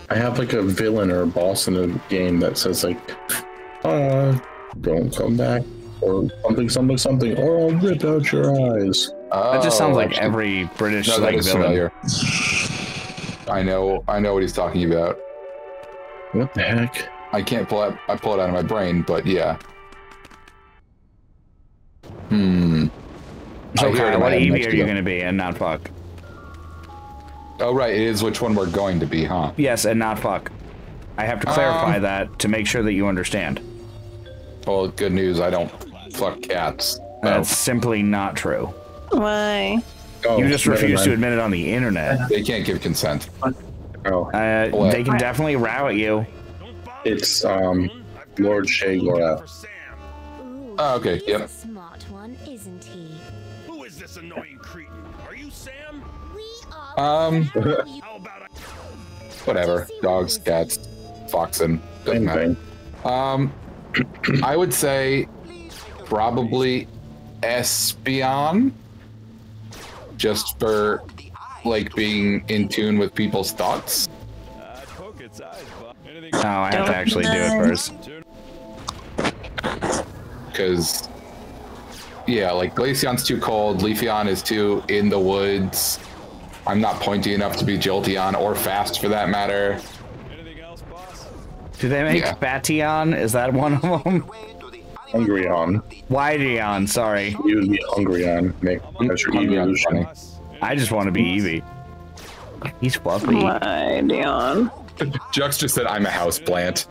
I have like a villain or a boss in a game that says like, don't come back, or something, something, something, or I'll rip out your eyes. That just sounds like every British no, like, that is villain. familiar. I know what he's talking about. What the heck? I can't pull it. I pull it out of my brain, but yeah. So, Kyle, what Eevee are you going to be and not fuck? Oh, right. It is which one we're going to be, huh? Yes, and not fuck. I have to clarify that to make sure that you understand. Well, good news. I don't fuck cats. That's simply not true. Why? Oh, You just refuse to admit it on the internet. They can't give consent. Oh. They can definitely row at you. It's, Lord Shagora. Oh, okay. He's Yep. a smart one, isn't he? Who is this annoying cretin? Are you Sam? We are. How about I... Whatever. Dogs, cats, foxen. Doesn't matter. I would say probably Espion. Just for, like, being in tune with people's thoughts. Poke its eyes, boss. Anything... Oh, I have to actually do it first. Because, yeah, like, Glaceon's too cold, Leafeon is too in the woods. I'm not pointy enough to be Jolteon, or fast for that matter. Anything else, boss? Do they make Bation? Is that one of them? Hungryon. Wydeon, sorry. You would be Hungryon. That's your evolution. I just want to be Eevee. He's fluffy. Wydeon. Jux just said I'm a houseplant.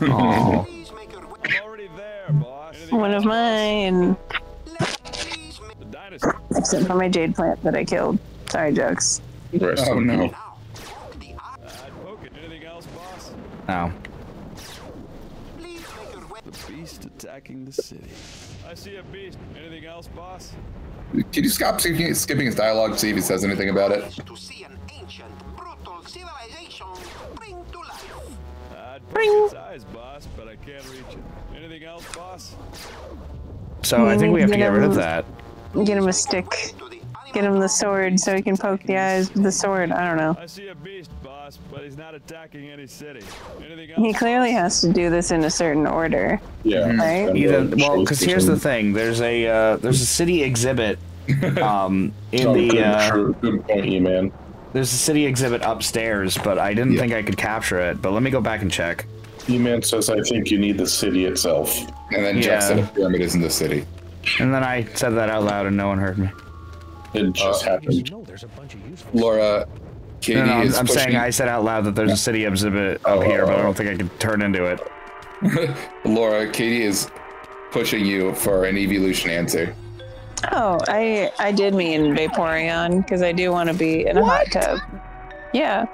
Oh. One of mine. Except for my jade plant that I killed. Sorry, Jokes. Oh no. Anything else, boss? Oh. The beast attacking the city. I see a beast. Anything else, boss? Can you stop skipping his dialogue to see if he says anything about it? to see an ancient, brutal civilization spring to life. I'd poke its eyes, boss, but I can't reach it. Anything else, boss? So I think we have to get rid of that. Get him a stick. Get him the sword so he can poke the eyes with the sword. I don't know. I see a beast, boss, but he's not attacking any city. Anything else? He clearly has to do this in a certain order. Yeah. Right? Well, because here's the thing: there's a city exhibit in the good point, you man. There's a city exhibit upstairs, but I didn't think I could capture it. But let me go back and check. E-Man says, I think you need the city itself. And then Jack said a pyramid isn't the city. And then I said that out loud and no one heard me. It just happened. Laura, Katie is I'm pushing... saying I said out loud that there's a city exhibit up here, but I don't think I can turn into it. Laura, Katie is pushing you for an evolution answer. Oh, I did mean Vaporeon because I do want to be in a hot tub. Yeah.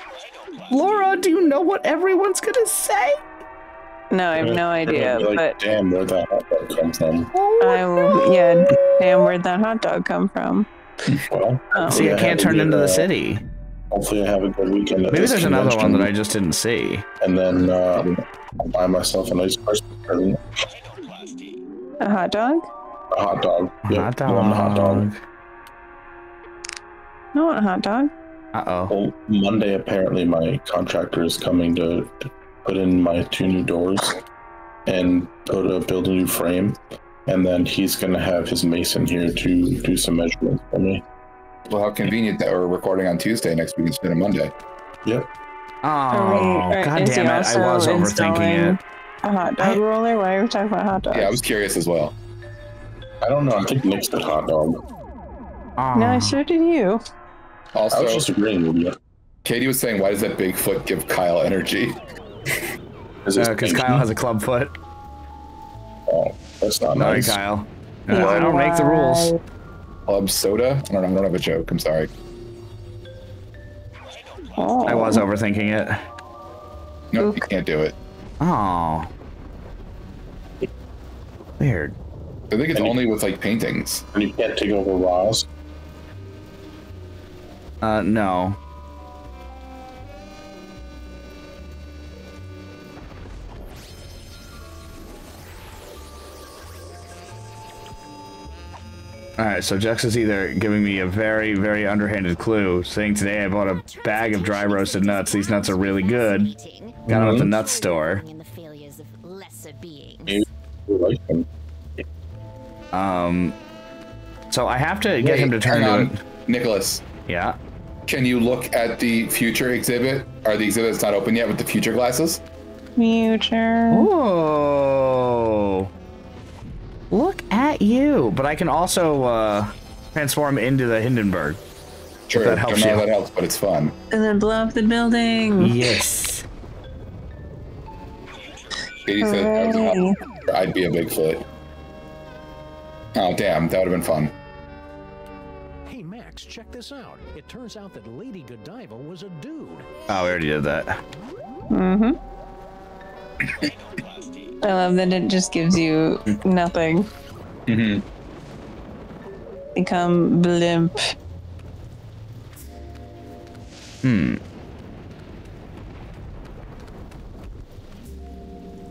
Laura, do you know what everyone's gonna say? No, I have no idea. Like, but damn, where'd that hot dog come from? Yeah, damn, where'd that hot dog come from? Well, see, I can't turn into the city. Hopefully, I have a good weekend. Maybe there's another one that I just didn't see. And then I'll buy myself a nice Christmas present. A hot dog? A hot dog. Yep. Hot dog. I want a hot dog. I want a hot dog. Uh-oh. Well, Monday, apparently, my contractor is coming to put in my 2 new doors and build a new frame. And then he's going to have his mason here to do some measurements for me. Well, how convenient that we're recording on Tuesday next week instead of Monday. Yep. Oh, god damn it. I was overthinking it. A hot dog roller? Why are we talking about hot dogs? Yeah, I was curious as well. I don't know. I think Nick said hot dog. No, so did you. Also, I was just agreeing with you. Katie was saying, why does that big foot give Kyle energy? Because Kyle has a club foot. Oh, that's not nice. Sorry, Kyle. I don't make the rules. Club soda? I don't have a joke. I'm sorry. Oh. I was overthinking it. No, you can't do it. Oh. Weird. I think it's only with, like, paintings. And you can't take over Roz? No. Alright, so Jex is either giving me a very, very underhanded clue, saying today I bought a bag of dry roasted nuts. These nuts are really good. Got them at the nut store. So I have to get him to turn to it. Nicholas. Yeah? Can you look at the future exhibit? Are the exhibits not open yet with the future glasses? Future. Whoa. Look at you. But I can also transform into the Hindenburg. True. That helps you. That helps, but it's fun. And then blow up the building. Yes. Katie said I'd be a Bigfoot. Oh, damn. That would have been fun. Hey, Max, check this out. It turns out that Lady Godiva was a dude. Oh, we already did that. Mm-hmm. I love that it just gives you nothing. Mm-hmm. Become blimp.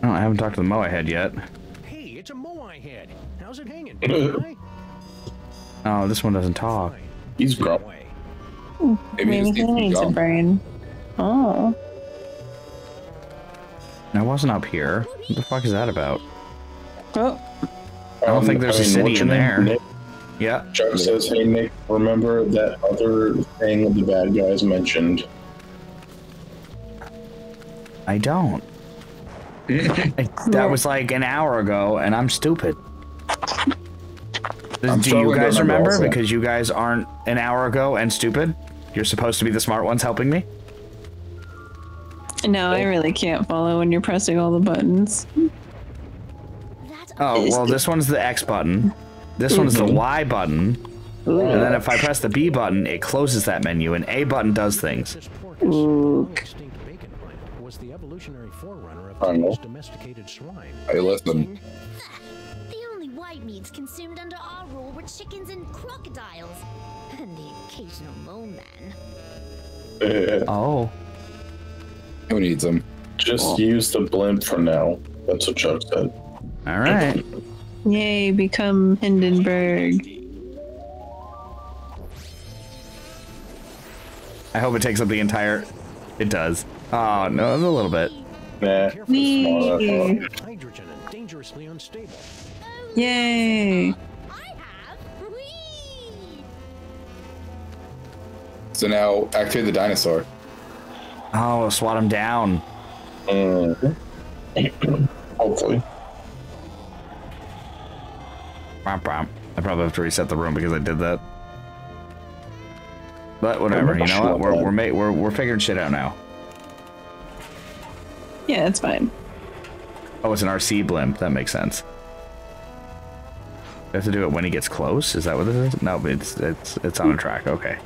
Oh, I haven't talked to the Moai head yet. Hey, it's a Moai head. How's it hanging? Oh, this one doesn't talk. He's grumpy. Maybe he needs a brain. Oh. I wasn't up here. What the fuck is that about? Oh. I don't think there's a city in there. Nick? Yeah. Chuck says, hey, Nick, remember that other thing the bad guys mentioned? I don't. That was like an hour ago, and I'm stupid. Do you guys remember? Also. Because you guys aren't an hour ago and stupid? You're supposed to be the smart ones helping me? No, I really can't follow when you're pressing all the buttons. Oh, well, this one's the X button. This one's the Y button. And then if I press the B button, it closes that menu, and A button does things. Was the evolutionary forerunner of today's domesticated swine. Hey, listen. The only white meats consumed under our rule were chickens and crocodiles, and the occasional mole man. Oh. Who needs them? Just use the blimp for now. That's what Chuck said. All right. Yay, become Hindenburg. I hope it takes up the entire... It does. Oh, no, a little bit. Nah. Hydrogen and dangerously unstable. Yay. So now, activate the dinosaur. Oh, swat him down. Hopefully. I probably have to reset the room because I did that. But whatever, you know what? We're figuring shit out now. Yeah, it's fine. Oh, it's an RC blimp. That makes sense. You have to do it when he gets close? Is that what it is? No, it's on a track. Okay.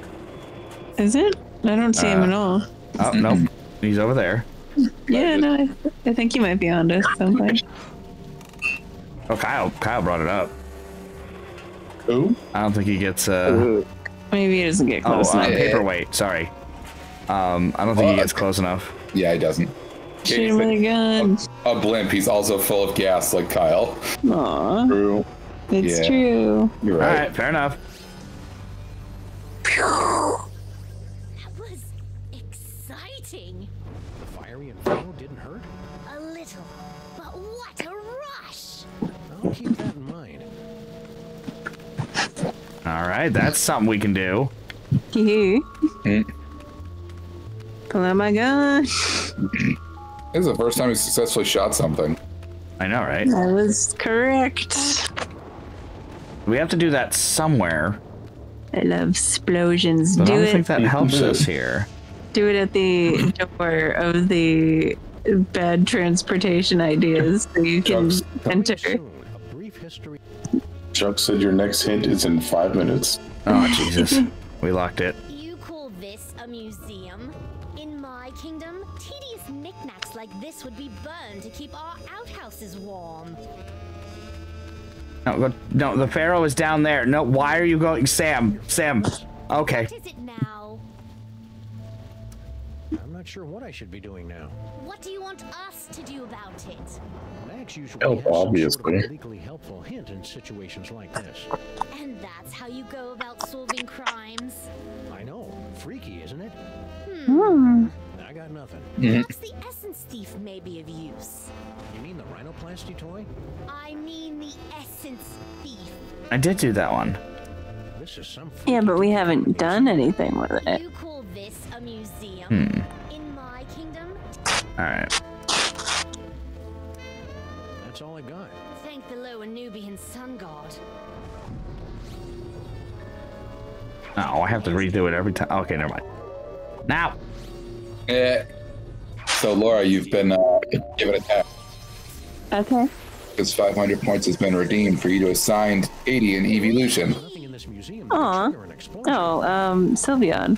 Is it? I don't see him at all. Oh, nope. He's over there. Yeah, no, I think he might be on to something. Oh, Kyle brought it up. Who? I don't think he gets, Maybe he doesn't get close enough. Paperweight, sorry. I don't think he gets close enough. Yeah, he doesn't. Shoot him with a gun. A blimp, he's also full of gas like Kyle. Aw. True. It's true. You're right. Alright, fair enough. That was exciting. The fiery inferno didn't hurt? A little. But what a rush! I'll keep that in mind. Alright, that's something we can do. Pull out my gun. This is the first time he successfully shot something. I know, right? That was correct. We have to do that somewhere. I love explosions. But Do I don't it. think that helps us here. Do it at the door of the bad transportation ideas so you can enter. A brief history. Chuck said your next hint is in 5 minutes. Oh, Jesus. We locked it. You call this a museum? In my kingdom, tedious knickknacks like this would be burned to keep our outhouses warm. No, the Pharaoh is down there. No, why are you going? Sam. Okay. What is it now? I'm not sure what I should be doing now. What do you want us to do about it? Max usually Oh, has some obviously. sort of legally helpful hint in situations like this. And that's how you go about solving crimes? I know. Freaky, isn't it? I got nothing. Perhaps the essence thief may be of use. You mean the rhinoplasty toy? I mean the essence thief. I did do that one. This is some Yeah, but we haven't done anything with it. You call this a museum? In my kingdom? Alright. That's all I got. Thank the lower Nubian sun god. Oh, I have to redo it every time. Okay, never mind. Now! So, Laura, you've been given a tap. Okay. Because 500 points has been redeemed for you to assign 80 in evolution. Nothing in this museum Aw. trigger an explosion. Oh, Sylveon.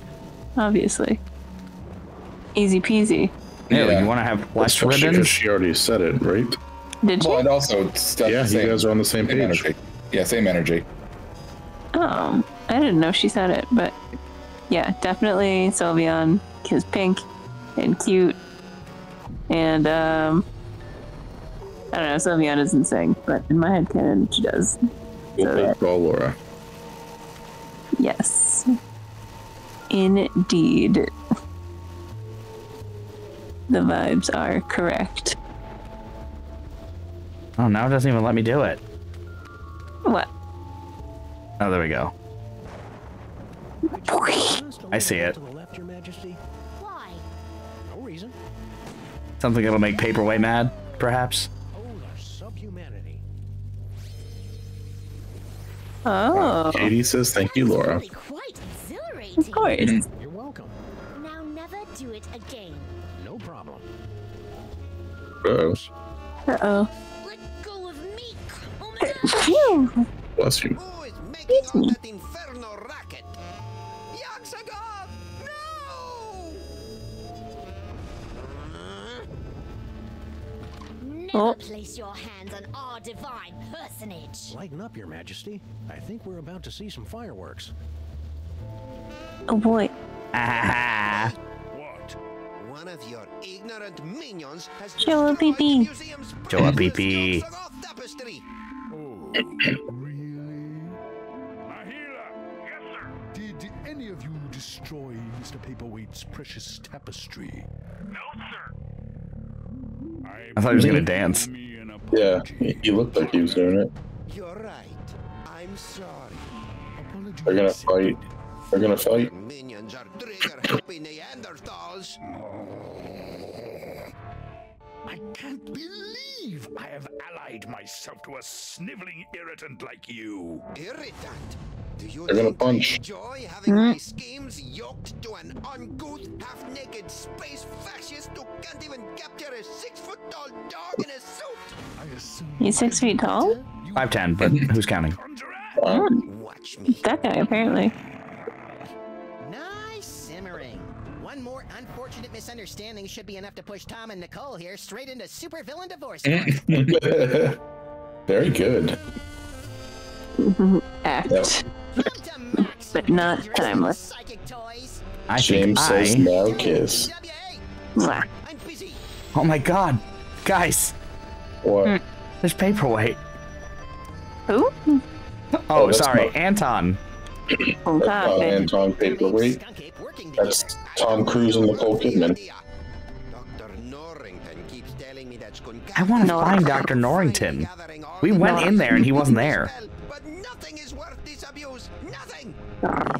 Obviously. Easy peasy. Yeah, you want to have less Because ribbons? she already said it, right? Did Well, you? and also, it's Yeah, you guys are on the same page. energy. Yeah, same energy. Oh, I didn't know she said it, but yeah, definitely Sylveon, because pink and cute, and I don't know, Sylveon doesn't sing, but in my head canon she does. So that, Call Laura. yes, indeed, the vibes are correct. Oh, now it doesn't even let me do it. What? Oh, there we go. I see it. To the left, Your Majesty? Why? No reason. Something that'll make Paperweight mad, perhaps? Oh, the subhumanity. Oh, Katie says thank you, Laura. Really quite exhilarating. of course. You're welcome. Now never do it again. No problem. Uh-oh. Uh-oh. Let go of me, Phew. Bless you. Who is making all that inferno racket? Yaxaga! No! Never Oh. place your hands on our divine personage. Lighten up, Your Majesty. I think we're about to see some fireworks. Oh boy. Ah, What? One of your ignorant minions has Show a destroyed pee-pee. the museum's Show a priceless pee-pee. Yogg-Sothoth tapestry. Oh, Really? Mahila! Yes, sir. Did any of you destroy Mr. Paperweight's precious tapestry? No, sir. I thought he was gonna dance. Me an Yeah, apology. he looked like he was doing it. You're right. I'm sorry. Apologies. They're gonna fight. They're gonna fight. Minions are trigger happy Neanderthals. I can't believe I have allied myself to a sniveling irritant like you. Irritant? Do you They're gonna punch. enjoy having my schemes yoked to an uncouth, half-naked space fascist who can't even capture a 6-foot-tall dog in a suit? He's 6 feet tall? 5'10", but who's counting? Watch me. That guy, apparently. Nice simmering. One more unfortunate misunderstanding should be enough to push Tom and Nicole here straight into supervillain divorce court. Very good. Act. But not timeless. Psychic toys. I James says now kiss. Mwah. Oh my god. Guys. What? There's Paperweight. Who? Oh, that's sorry. not- Anton. That's not Anton Paperweight. That's Tom Cruise and Nicole Kidman. Dr. Norrington keeps telling me that I want to find Dr. Norrington. We went in there and he wasn't there. but nothing is worth this abuse. Nothing.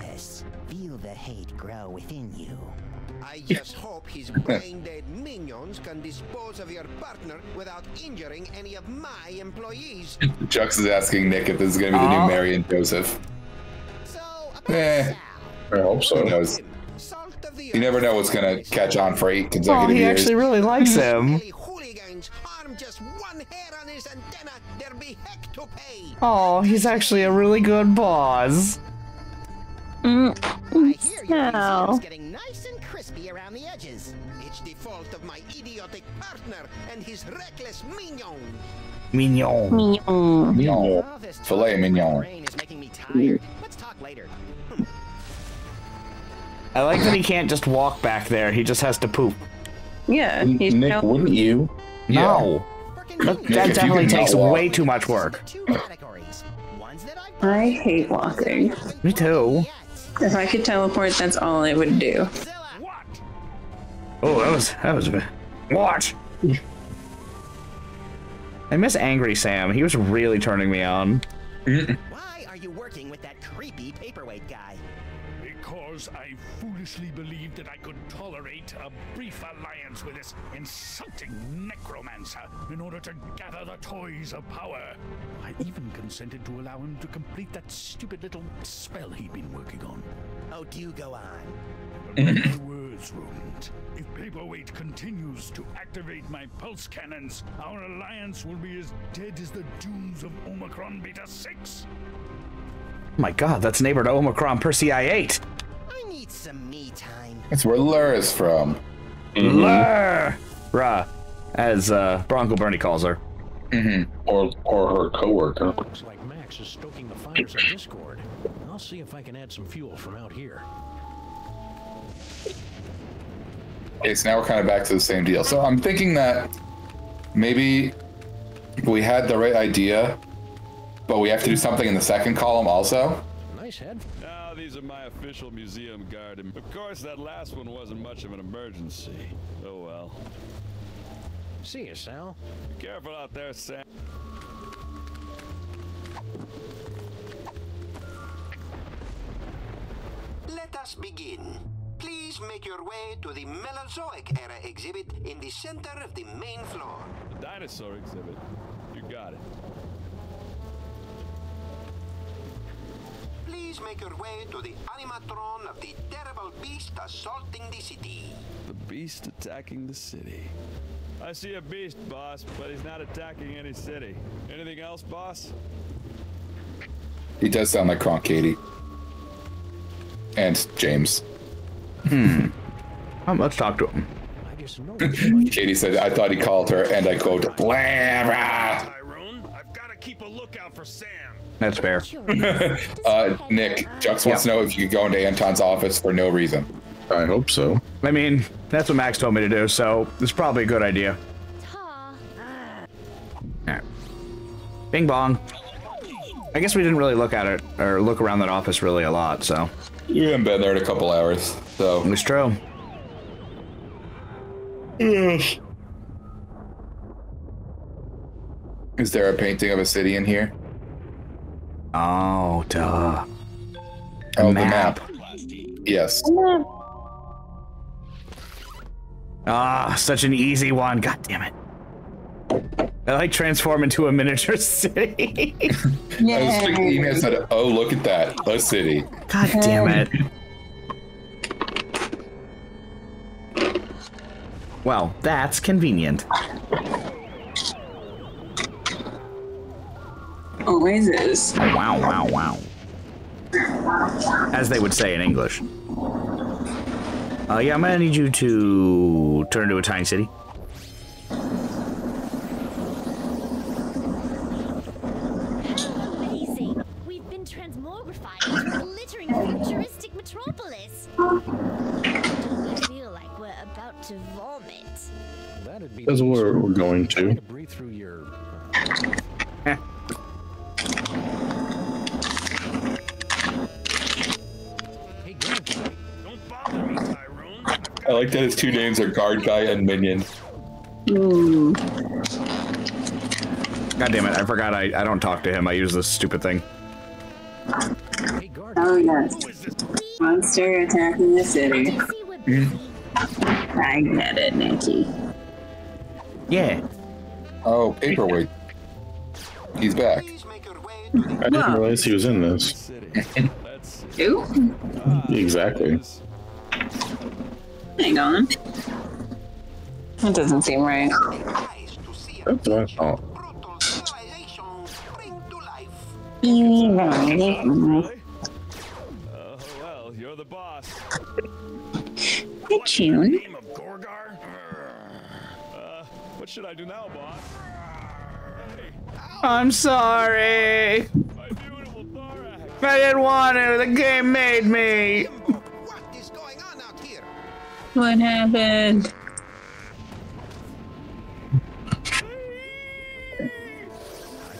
Yes, feel the hate grow within you. I just hope his brain-dead minions can dispose of your partner without injuring any of my employees. Jux is asking Nick if this is going to be the new Mary and Joseph. I hope so. Who knows? You never know what's going to catch on for 8 consecutive Oh, he years. actually really likes him. Harm just one hair on his antenna. There'll be heck to pay. Oh, he's actually a really good boss. Now. Getting nice and crispy around the edges. It's the fault of my idiotic partner and his reckless minion. Mignon. Mignon. Filet mignon. Brain is making me tired. Let's talk later. I like that he can't just walk back there. He just has to poop. Yeah. Nick, wouldn't you? No. That definitely takes way too much work. I hate walking. Me too. If I could teleport, that's all I would do. Oh, that was what? I miss Angry Sam. He was really turning me on. Why are you working with that creepy paperweight guy? Because I foolishly believed that I could tolerate a brief alliance with this insulting necromancer in order to gather the toys of power. I even consented to allow him to complete that stupid little spell he'd been working on. Oh, do go on. But my words, Rodent. If Paperweight continues to activate my pulse cannons, our alliance will be as dead as the dunes of Omicron Beta 6. Oh my god, that's neighbor to Omicron Persei 8. I need some me time. That's where Lur is from. Lur! As Bronco Bernie calls her. Or her coworker. Looks like Max is stoking the fires of Discord. I'll see if I can add some fuel from out here. Okay, so now we're kind of back to the same deal. So I'm thinking that maybe we had the right idea, but we have to do something in the second column also. Nice head. Now, these are my official museum garden. Of course, that last one wasn't much of an emergency. Oh well. See you, Sal. Be careful out there, Sam. Let us begin. Please make your way to the Mesozoic era exhibit in the center of the main floor. The dinosaur exhibit. You got it. Please make your way to the animatron of the terrible beast assaulting the city. The beast attacking the city. I see a beast, boss, but he's not attacking any city. Anything else, boss? He does sound like Kronk Katie. And James. Let's talk to him. Katie said, I thought he called her, and I quote, Lara! Tyrone, I've got to keep a lookout for Sam. That's fair. Nick, Jux wants to know if you could go into Anton's office for no reason. I hope so. I mean, that's what Max told me to do, so it's probably a good idea. Alright. Bing bong. I guess we didn't really look at it, or look around that office really a lot, so. We haven't been there in a couple hours, so. It's true. Is there a painting of a city in here? Oh, duh. Oh, the map. Yes. Ah, such an easy one. God damn it. I like transform into a miniature city. I was thinking, email said, "Oh, look at that, a city." God damn it. Well, that's convenient. Oasis. Wow, wow, wow. As they would say in English. Yeah, I'm gonna need you to turn to a tiny city. Amazing. We've been transmogrified into a glittering futuristic metropolis. I feel like we're about to vomit. That's where we're going to. Breathe through your. I like that his two names are Guard Guy and Minion. Ooh. God damn it, I forgot I don't talk to him. I use this stupid thing. Oh, yes. Monster attacking the city. I get it, Nikki. Yeah. Oh, Paperweight. He's back. I didn't realize he was in this. Who? Exactly. Hang on. That doesn't seem right. That's what I thought. Well, you're the boss. Hey, Tune. What should I do now, boss? I'm sorry. I didn't want to. The game made me. What happened?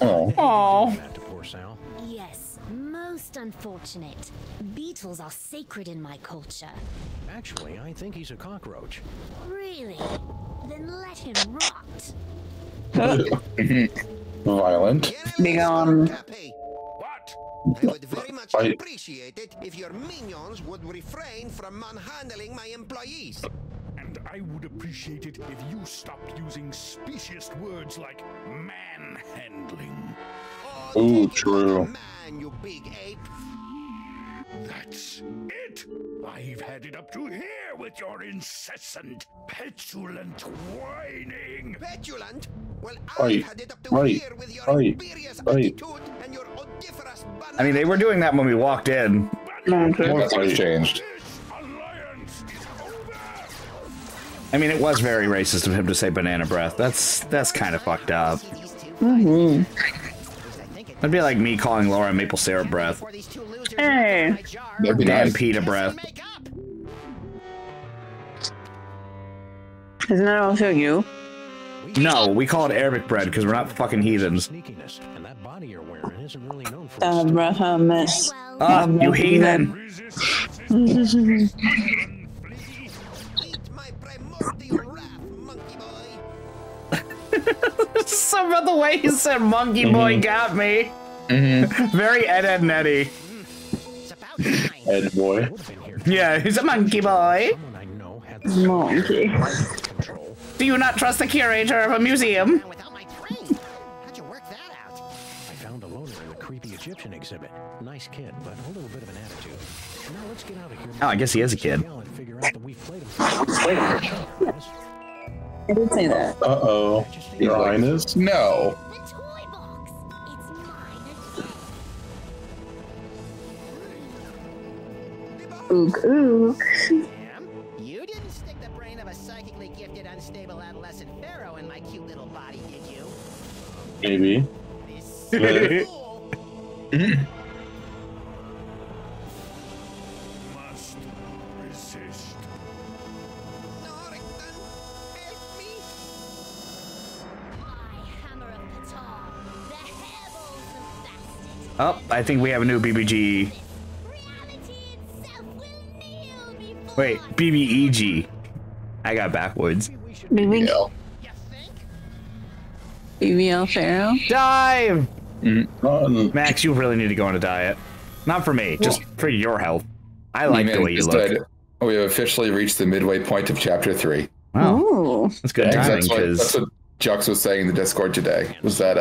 Oh. Yes, most unfortunate. Beetles are sacred in my culture. Actually, I think he's a cockroach. Really? Then let him rot. Violent. Big on. I would very much appreciate it if your minions would refrain from manhandling my employees. And I would appreciate it if you stopped using specious words like manhandling. Ooh, true. Man, you big ape. That's it! I've had it up to here with your incessant, petulant whining. Petulant? Well, I've had it up to here with your imperious attitude and your odiferous I mean, they were doing that when we walked in. That's what's changed. I mean, it was very racist of him to say banana breath. That's kind of fucked up. That'd be like me calling Laura maple syrup breath. Hey. That'd be Dan nice. pita breath. Isn't that also you? No, we call it Arabic bread because we're not fucking heathens. And that body you're wearing isn't really known for Breath I miss. Ah, you heathen! Some of the way he said monkey boy got me. Very Ed, Ed, and Eddie. Ed boy. Yeah, he's a monkey boy. Monkey. Do you not trust the curator of a museum? I found a loner in the creepy Egyptian exhibit. Nice kid, but a little bit of an attitude. Now let's get out of here. Oh, I guess he is a kid. I did say that. Uh-oh. Your Highness? No. Ook, ook. You didn't stick the brain of a psychically gifted, unstable adolescent pharaoh in my cute little body, did you? Maybe. Must resist. Oh, I think we have a new BBG. Wait, BBEG. I got backwards. BBL. BBL Pharaoh? Dive! Max, you really need to go on a diet. Not for me, just for your health. I like the way you look. We have officially reached the midway point of Chapter 3. Wow. That's good timing, that's because... Jux was saying in the Discord today was that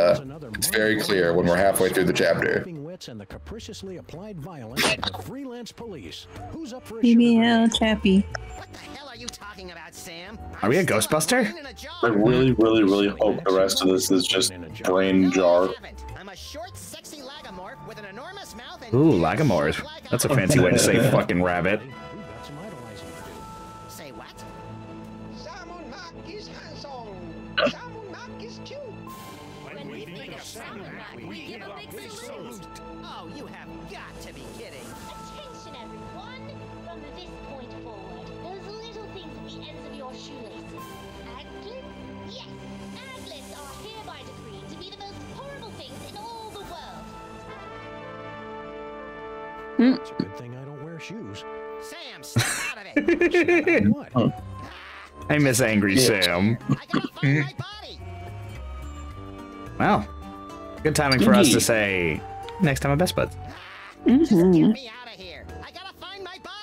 it's very clear when we're halfway through the chapter. And the capriciously applied violence of the freelance police. Who's up for a Yeah, Chappie. What the hell are you talking about, Sam? Are we a Ghostbuster? I really, really, really hope the rest of this is just brain jar. I'm a short, sexy lagomorph with an enormous mouth and Ooh, lagomorph. That's a fancy way to say fucking rabbit. Say what? Oh, you have got to be kidding. Attention, everyone! From this point forward, those little things at the ends of your shoelaces. Anklets? Yes! Anklets are hereby decreed to be the most horrible things in all the world. It's a good thing I don't wear shoes. Sam, step out of it! What? I miss Angry Sam. Wow. Good timing for us to say next time at Best Buds. Get me out of here! I gotta find my body!